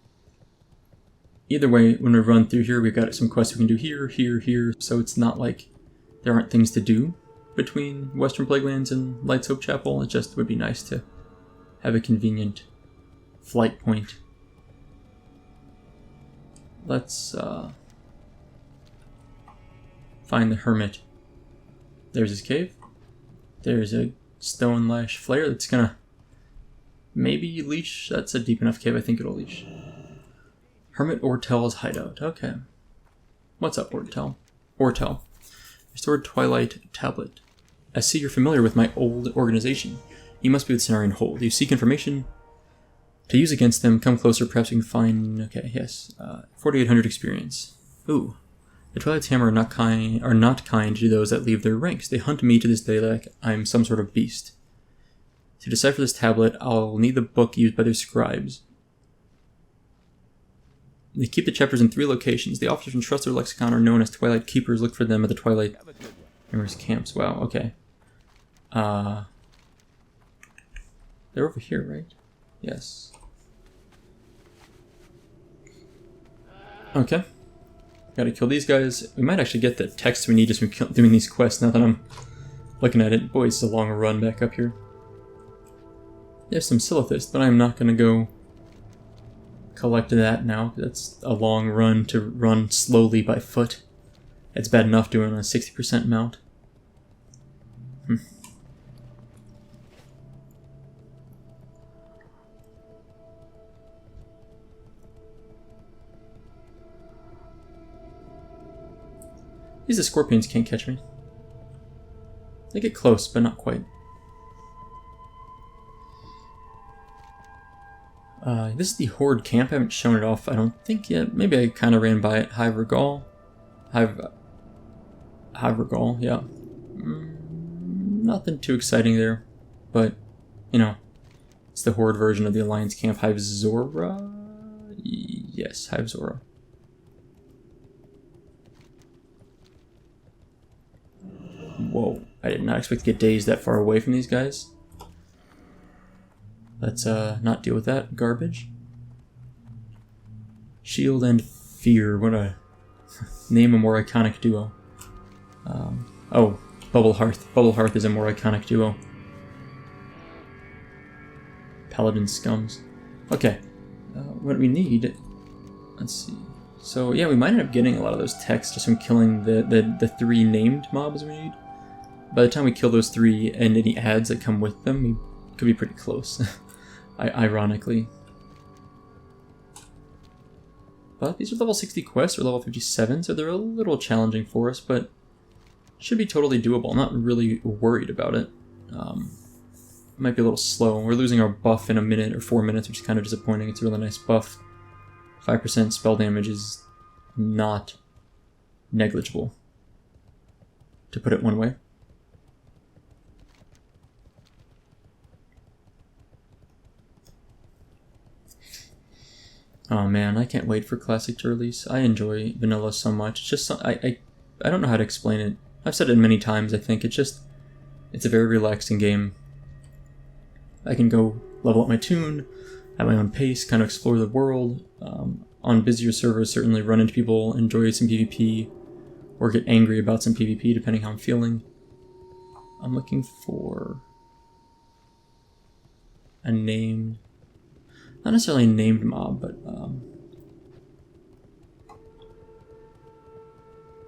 Either way, when we run through here, we've got some quests we can do here, here, here, so it's not like there aren't things to do between Western Plaguelands and Light's Hope Chapel. It just would be nice to have a convenient flight point. Let's find the Hermit. There's his cave. There's a stone lash flare that's gonna maybe leash. That's a deep enough cave, I think it'll leash. Hermit Ortel's hideout. Okay. What's up, Ortel? Ortel. Restored Twilight Tablet. I see you're familiar with my old organization. You must be with Cenarian Hold. You seek information to use against them. Come closer, perhaps you can find... Okay, yes. 4,800 experience. Ooh. The Twilight's Hammer are not kind to those that leave their ranks. They hunt me to this day like I'm some sort of beast. To decipher this tablet, I'll need the book used by their scribes. They keep the chapters in 3 locations. The officers entrust their lexicon are known as Twilight Keepers. Look for them at the Twilight Hammer's camps. Wow, okay. They're over here, right? Yes. Okay. Gotta kill these guys. We might actually get the text we need just from doing these quests now that I'm looking at it. Boy, it's a long run back up here. There's some Silithus, but I'm not gonna go collect that now. That's a long run to run slowly by foot. It's bad enough doing a 60% mount. These scorpions can't catch me. They get close, but not quite. This is the Horde camp. I haven't shown it off, I don't think yet. Maybe I kind of ran by it. Hive Regal, yeah. Nothing too exciting there, but, you know, it's the Horde version of the Alliance camp. Hive Zora? Yes, Hive Zora. Whoa. I did not expect to get dazed that far away from these guys. Let's not deal with that garbage. Shield and Fear. What a name a more iconic duo. Oh, Bubble Hearth. Bubble Hearth is a more iconic duo. Paladin Scums. Okay. What we need... Let's see. So yeah, we might end up getting a lot of those techs just from killing the 3 named mobs we need. By the time we kill those 3 and any ads that come with them, we could be pretty close. Ironically. But these are level 60 quests, or level 57, so they're a little challenging for us, but should be totally doable. I'm not really worried about it. It might be a little slow. We're losing our buff in a minute or 4 minutes, which is kind of disappointing. It's a really nice buff. 5% spell damage is not negligible, to put it one way. Oh man, I can't wait for Classic to release. I enjoy vanilla so much. It's just, I don't know how to explain it. I've said it many times, I think. It's a very relaxing game. I can go level up my toon, at my own pace, kind of explore the world. On busier servers, certainly run into people, enjoy some PvP, or get angry about some PvP, depending how I'm feeling. I'm looking for a named, not necessarily a named mob, but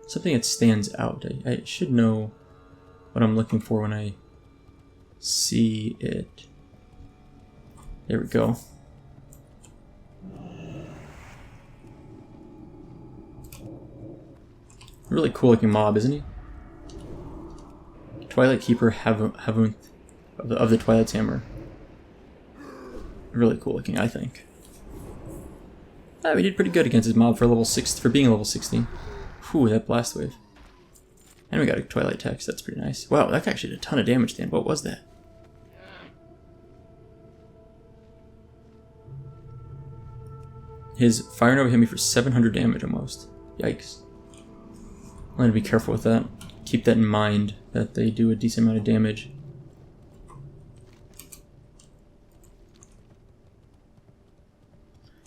something that stands out. I should know what I'm looking for when I see it. There we go. Really cool looking mob, isn't he? Twilight Keeper Havunth of the Twilight's Hammer. Really cool looking, I think. We did pretty good against his mob for level 6 for being level 60. Whew, that blast wave. And we got a Twilight text, that's pretty nice. Wow, that actually did a ton of damage then. What was that? His Fire Nova hit me for 700 damage almost. Yikes. I'm going to be careful with that. Keep that in mind, that they do a decent amount of damage.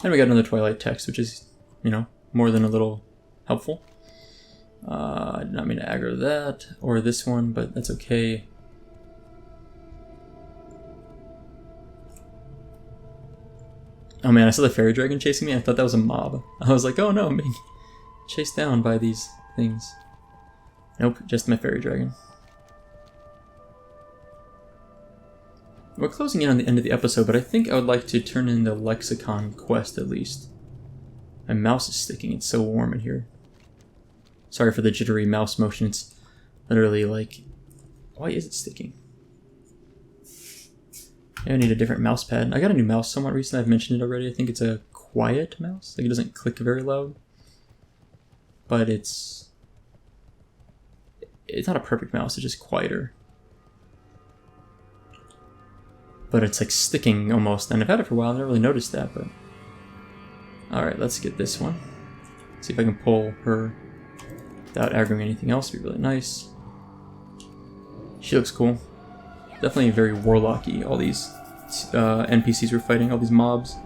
And we got another Twilight text, which is, you know, more than a little helpful. I did not mean to aggro that, or this one, but that's okay. Oh man, I saw the fairy dragon chasing me. I thought that was a mob. I was like, oh no, I'm being chased down by these things. Nope, just my fairy dragon. We're closing in on the end of the episode, but I think I would like to turn in the lexicon quest at least. My mouse is sticking, it's so warm in here. Sorry for the jittery mouse motion, it's literally like... Why is it sticking? Maybe I need a different mouse pad. I got a new mouse somewhat recently, I've mentioned it already. I think it's a quiet mouse, like it doesn't click very loud. But it's not a perfect mouse, it's just quieter. But it's like sticking almost, and I've had it for a while, I never really noticed that, but... Alright, let's get this one. See if I can pull her without aggroing anything else, would be really nice. She looks cool. Definitely very warlocky, all these NPCs we're fighting, all these mobs.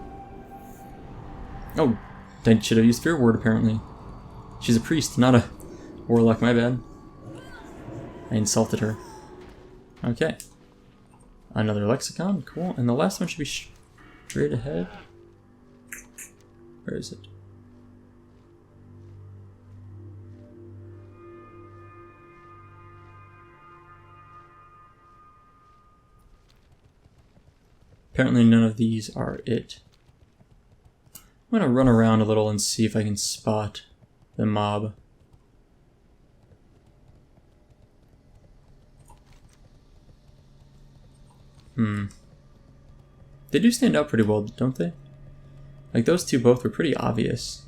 Oh, I should have used Fear Word apparently. She's a priest, not a warlock, my bad. I insulted her. Okay. Another lexicon, cool. And the last one should be straight ahead. Where is it? Apparently none of these are it. I'm gonna run around a little and see if I can spot the mob. They do stand out pretty well, don't they? Like, those two both were pretty obvious.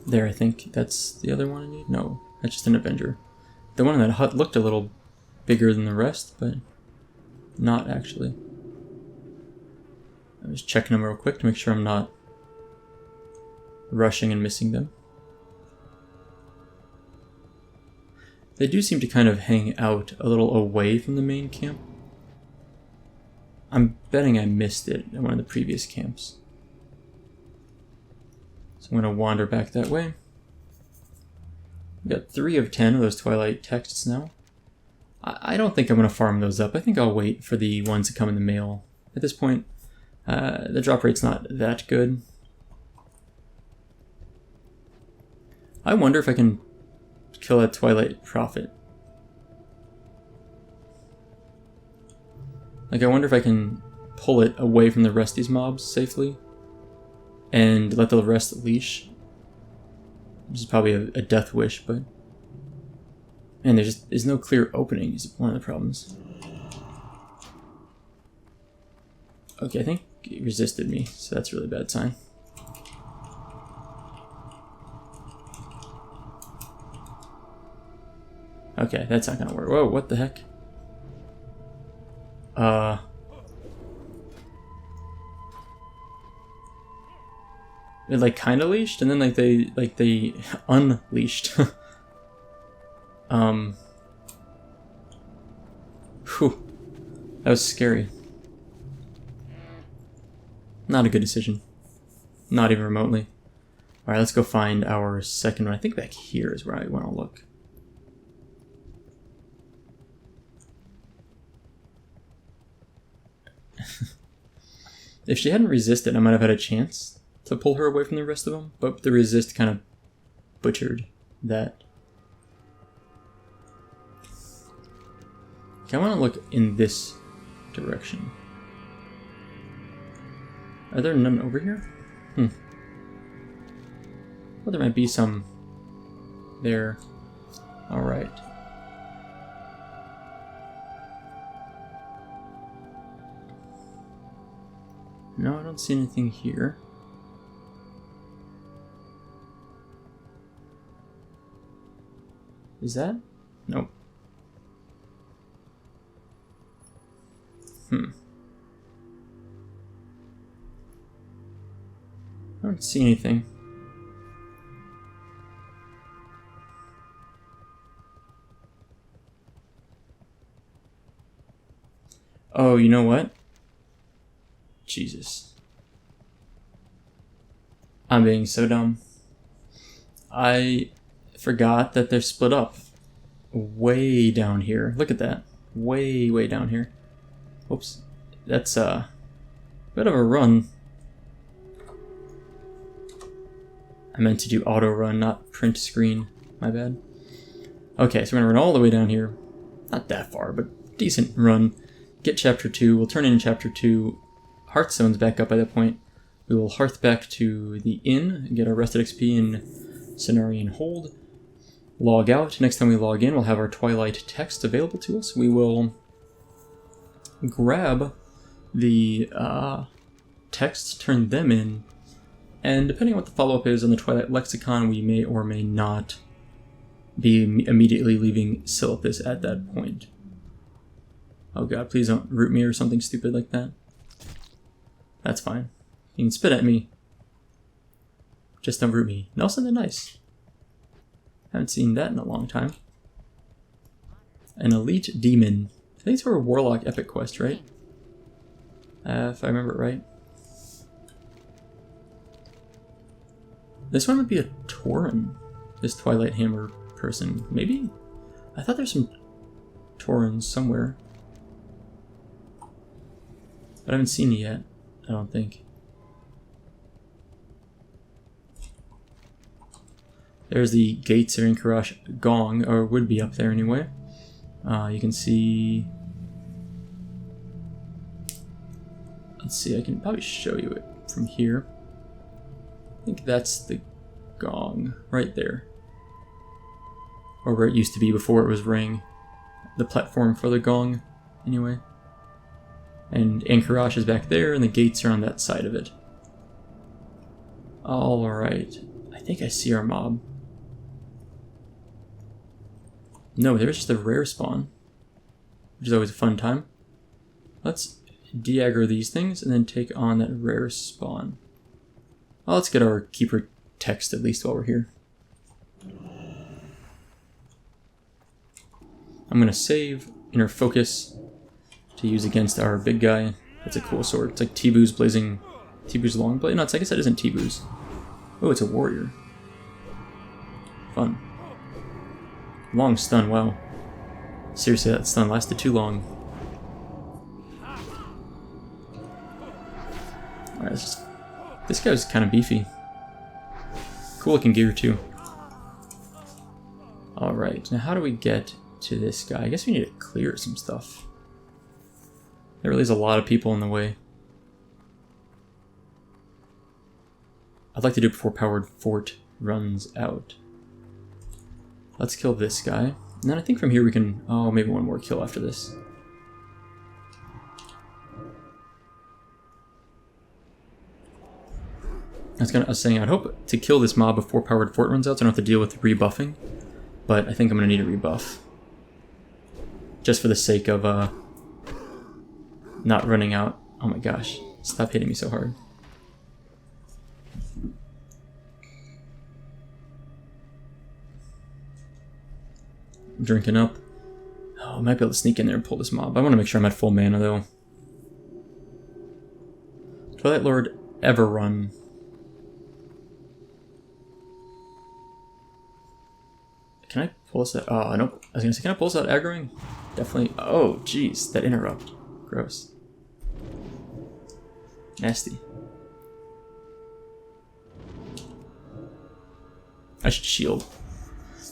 There, I think that's the other one I need? No, that's just an Avenger. The one in that hut looked a little bigger than the rest, but not actually. Just checking them real quick to make sure I'm not rushing and missing them. They do seem to kind of hang out a little away from the main camp. I'm betting I missed it at one of the previous camps. So I'm going to wander back that way. We've got 3 of 10 of those Twilight texts now. I don't think I'm going to farm those up. I think I'll wait for the ones that come in the mail. At this point, the drop rate's not that good. I wonder if I can kill that Twilight Prophet. Like, I wonder if I can pull it away from the rest of these mobs safely and let the rest leash. Which is probably a death wish, but... Man, there's no clear opening is one of the problems. Okay, I think it resisted me, so that's a really bad sign. Okay, that's not gonna work. Whoa, what the heck? It like kinda leashed, and then they unleashed. Whew. That was scary. Not a good decision. Not even remotely. Alright, let's go find our second one. I think back here is where I want to look. If she hadn't resisted, I might have had a chance to pull her away from the rest of them, but the resist kind of butchered that. Okay, I want to look in this direction. Are there none over here? Well, there might be some there. Alright. No, I don't see anything here. Is that? Nope. I don't see anything. Oh, you know what? Jesus. I'm being so dumb. I forgot that they're split up way down here. Look at that. Way down here. Oops. That's a bit of a run. I meant to do auto run, not print screen. My bad. Okay, so we're gonna run all the way down here. Not that far, but decent run. Get chapter 2. We'll turn in chapter 2. Hearthstone's back up by that point. We will hearth back to the inn and get our rested XP in Cenarian Hold. Log out. Next time we log in, we'll have our Twilight text available to us. We will grab the texts, turn them in, and depending on what the follow-up is on the Twilight Lexicon, we may or may not be immediately leaving Silithus at that point. Oh god, please don't root me or something stupid like that. That's fine. You can spit at me. Just don't root me. Nelson the Nice. Haven't seen that in a long time. An Elite Demon. I think it's for a Warlock Epic Quest, right? If I remember it right. This one would be a Tauren. This Twilight Hammer person. Maybe? I thought there's some Taurens somewhere. But I haven't seen it yet, I don't think. There's the Gates of Inkarash Gong, or would be up there anyway. You can see... Let's see, I can probably show you it from here. I think that's the Gong, right there. Or where it used to be before it was Ring. The platform for the Gong, anyway. And Inkarash is back there, and the gates are on that side of it. Alright. I think I see our mob. No, there's just a rare spawn. Which is always a fun time. Let's de-aggro these things, and then take on that rare spawn. Well, let's get our keeper text at least while we're here. I'm going to save Inner Focus to use against our big guy. That's a cool sword. It's like Tibu's long blade. No, it's, I guess that isn't Tibu's. Oh, it's a warrior. Fun. Long stun, wow. Seriously, that stun lasted too long. Alright, this guy's kind of beefy. Cool looking gear too. Alright, now how do we get to this guy? I guess we need to clear some stuff. There really is a lot of people in the way. I'd like to do it before Powered Fort runs out. Let's kill this guy. And then I think from here we can... Oh, maybe one more kill after this. I was saying, I'd hope to kill this mob before Powered Fort runs out so I don't have to deal with rebuffing. But I think I'm going to need a rebuff. Just for the sake of not running out. Oh my gosh. Stop hitting me so hard. I'm drinking up. Oh, I might be able to sneak in there and pull this mob. I want to make sure I'm at full mana though. Twilight Lord ever run. Can I pull us that? Oh, nope. I was gonna say, can I pull us that aggroing? Definitely. Oh, jeez. That interrupt. Gross. Nasty. I should shield.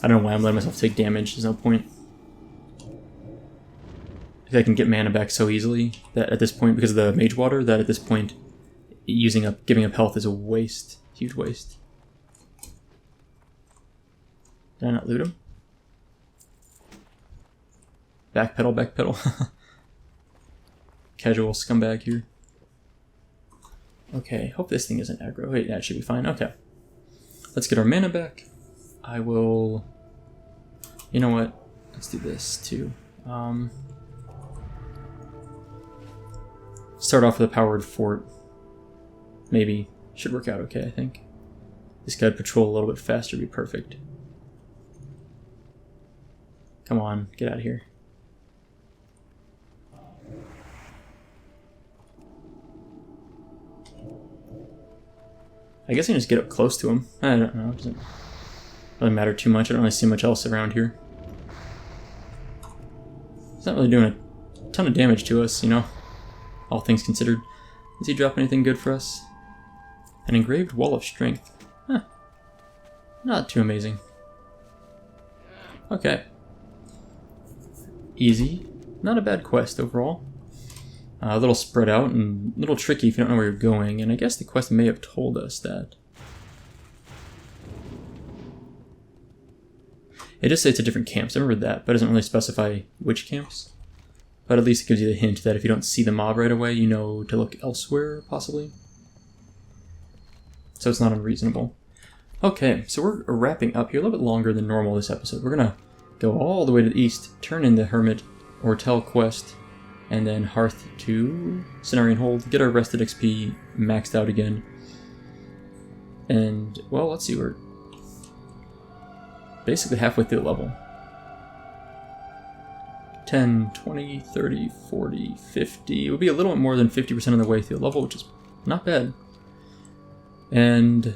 I don't know why I'm letting myself take damage. There's no point. I can get mana back so easily that at this point, because of the mage water, that at this point, giving up health is a waste. Huge waste. Did I not loot him? Backpedal, backpedal. Casual scumbag here. Okay, hope this thing isn't aggro. Wait, that should be fine. Okay. Let's get our mana back. I will... You know what? Let's do this too. Start off with a Powered Fort. Maybe. Should work out okay, I think. This guy would patrol a little bit faster would be perfect. Come on, get out of here. I guess I can just get up close to him. I don't know, it doesn't really matter too much. I don't really see much else around here. It's not really doing a ton of damage to us, you know, all things considered. Does he drop anything good for us? An engraved wall of strength. Huh. Not too amazing. Okay. Easy. Not a bad quest overall. A little spread out and a little tricky if you don't know where you're going, and I guess the quest may have told us that. It does say it's a different camps, I remember that, but it doesn't really specify which camps. But at least it gives you the hint that if you don't see the mob right away, you know to look elsewhere, possibly. So it's not unreasonable. Okay, so we're wrapping up here a little bit longer than normal this episode. We're gonna go all the way to the east, turn in the Hermit or Tell quest, and then Hearth to Cenarian Hold, get our rested XP maxed out again. And, well, let's see, we're basically halfway through the level. 10, 20, 30, 40, 50. It would be a little bit more than 50% of the way through the level, which is not bad. And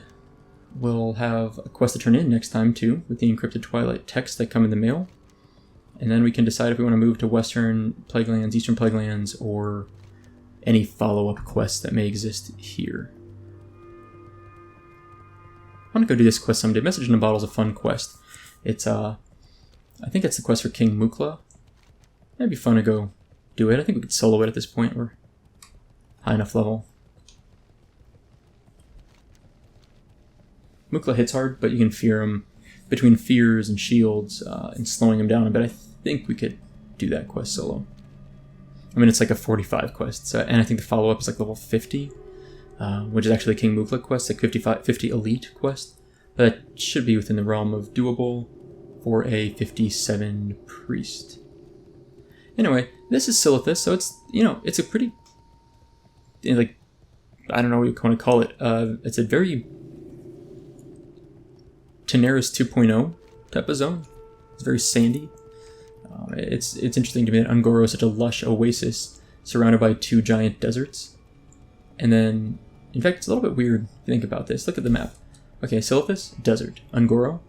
we'll have a quest to turn in next time, too, with the encrypted Twilight texts that come in the mail. And then we can decide if we want to move to Western Plaguelands, Eastern Plaguelands, or any follow-up quests that may exist here. I want to go do this quest someday. Message in a Bottle is a fun quest. It's, I think it's the quest for King Mukla. It'd be fun to go do it. I think we could solo it at this point. We're high enough level. Mukla hits hard, but you can fear him between fears and shields and slowing him down a bit. I think we could do that quest solo. I mean, it's like a 45 quest, so, and I think the follow-up is like level 50, which is actually the King Mukla quest, like 50 elite quest. But that should be within the realm of doable for a 57 priest. Anyway, this is Silithus, so it's, you know, it's a pretty like, I don't know what you want to call it. It's a very Daenerys 2.0 type of zone. It's very sandy. It's interesting to me that Ungoro is such a lush oasis surrounded by 2 giant deserts. And then, in fact, it's a little bit weird if you think about this. Look at the map. Okay, Silithus, desert. Ungoro,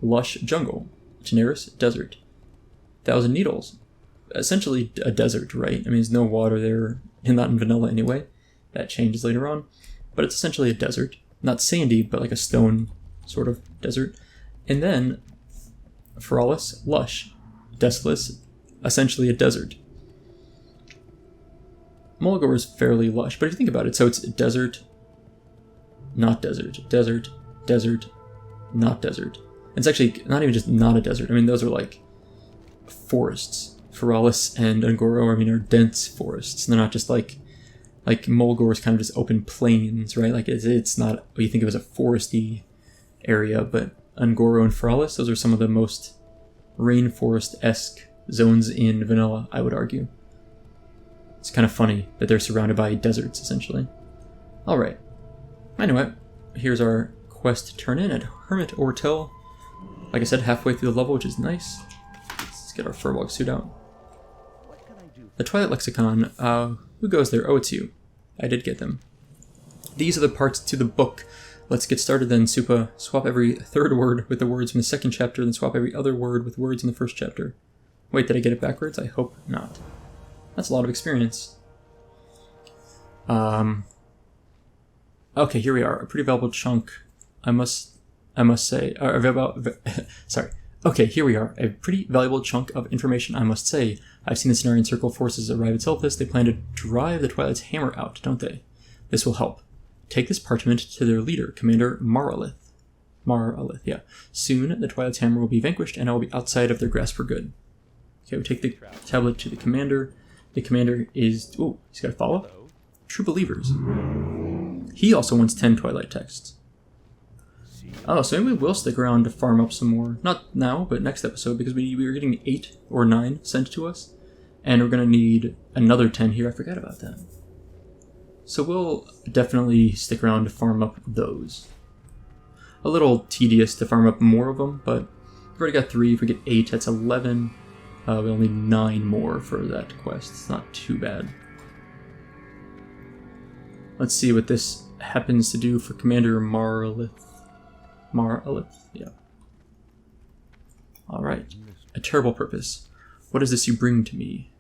lush jungle. Daenerys, desert. Thousand Needles, essentially a desert, right? I mean, there's no water there, and not in vanilla anyway. That changes later on. But it's essentially a desert. Not sandy, but like a stone sort of desert. And then, Feralis, lush. Deciphering, essentially a desert. Mulgore is fairly lush, but if you think about it, so it's desert, not desert, desert, desert, not desert. It's actually not even just not a desert. I mean, those are like forests. Feralis and Ungoro, I mean, are dense forests. They're not just like Mulgore is kind of just open plains, right? Like it's not what you think of as a foresty area, but Ungoro and Feralis, those are some of the most rainforest-esque zones in vanilla, I would argue. It's kind of funny that they're surrounded by deserts, essentially. Alright. Anyway, here's our quest to turn in at Hermit Ortel. Like I said, halfway through the level, which is nice. Let's get our Furbolg suit out. The Twilight Lexicon, who goes there? Oh, it's you. I did get them. These are the parts to the book. Let's get started then, Supa. Swap every third word with the words from the second chapter, then swap every other word with words in the first chapter. Wait, did I get it backwards? I hope not. That's a lot of experience. Okay, here we are. A pretty valuable chunk, I must say. Sorry. Okay, here we are. A pretty valuable chunk of information, I must say. I've seen the Cenarian Circle forces arrive at Silithus. They plan to drive the Twilight's hammer out, don't they? This will help. Take this parchment to their leader, Commander Maralith. Maralith, yeah. Soon, the Twilight's hammer will be vanquished, and I will be outside of their grasp for good. Okay, we take the tablet to the commander. The commander is... Oh, he's got a follow-up? True Believers. He also wants 10 Twilight texts. Oh, so maybe we will stick around to farm up some more. Not now, but next episode, because we were getting 8 or 9 sent to us. And we're going to need another 10 here. I forgot about that. So we'll definitely stick around to farm up those. A little tedious to farm up more of them, but we've already got 3. If we get 8, that's 11. We'll need 9 more for that quest. It's not too bad. Let's see what this happens to do for Commander Maralith. Maralith, yeah. Alright. A terrible purpose. What is this you bring to me?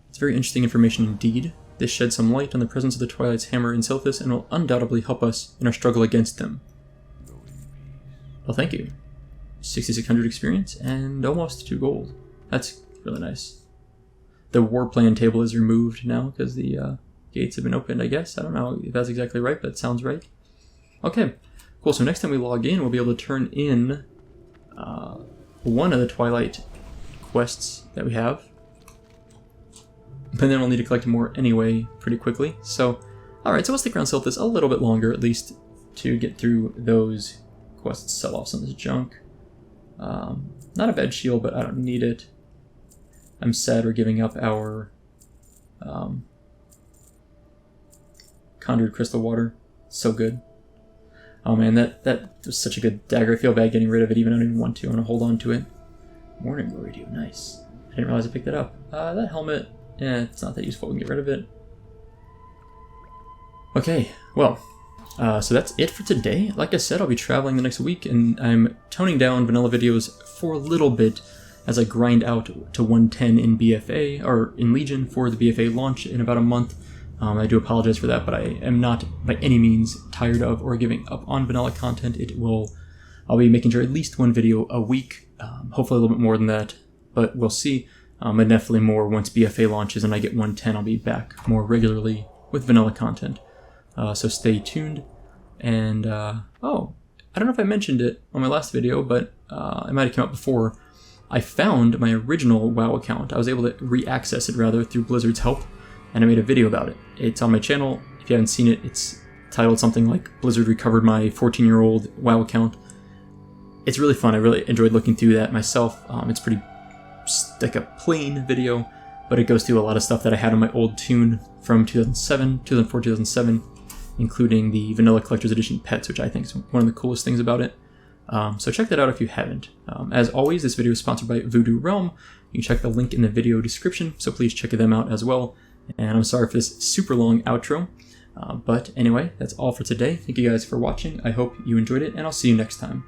It's very interesting information indeed. This sheds some light on the presence of the Twilight's hammer in Silithus and will undoubtedly help us in our struggle against them. Well, thank you. 6,600 experience and almost 2 gold. That's really nice. The war plan table is removed now because the gates have been opened, I guess. I don't know if that's exactly right, but it sounds right. Okay, cool. So next time we log in, we'll be able to turn in one of the Twilight quests that we have. But then we'll need to collect more anyway pretty quickly. So, alright, so we'll stick around Silithus a little bit longer, at least, to get through those quests, sell off some of this junk. Not a bad shield, but I don't need it. I'm sad we're giving up our Conjured Crystal Water. So good. Oh man, that was such a good dagger. I feel bad getting rid of it, even though I don't even want to. I want to hold on to it. Morning Glory Dew, nice. I didn't realize I picked it up. That helmet, it's not that useful. We can get rid of it. Okay, well, so that's it for today. Like I said, I'll be traveling the next week, and I'm toning down vanilla videos for a little bit as I grind out to 110 in BFA, or in Legion for the BFA launch in about a month. I do apologize for that, but I am not by any means tired of or giving up on vanilla content. I'll be making sure at least 1 video a week, hopefully a little bit more than that, but we'll see. And definitely more once BFA launches and I get 110, I'll be back more regularly with vanilla content. So stay tuned. And, oh, I don't know if I mentioned it on my last video, but it might have come out before. I found my original WoW account. I was able to re-access it, rather, through Blizzard's help, and I made a video about it. It's on my channel. If you haven't seen it, it's titled something like Blizzard Recovered My 14-year-old WoW account. It's really fun. I really enjoyed looking through that myself. It's pretty like a plain video, but it goes through a lot of stuff that I had on my old tune from 2004, 2007, including the Vanilla Collector's Edition Pets, which I think is one of the coolest things about it. So check that out if you haven't. As always, this video is sponsored by Voodoo Realm. You can check the link in the video description, so please check them out as well. And I'm sorry for this super long outro. But anyway, that's all for today. Thank you guys for watching. I hope you enjoyed it, and I'll see you next time.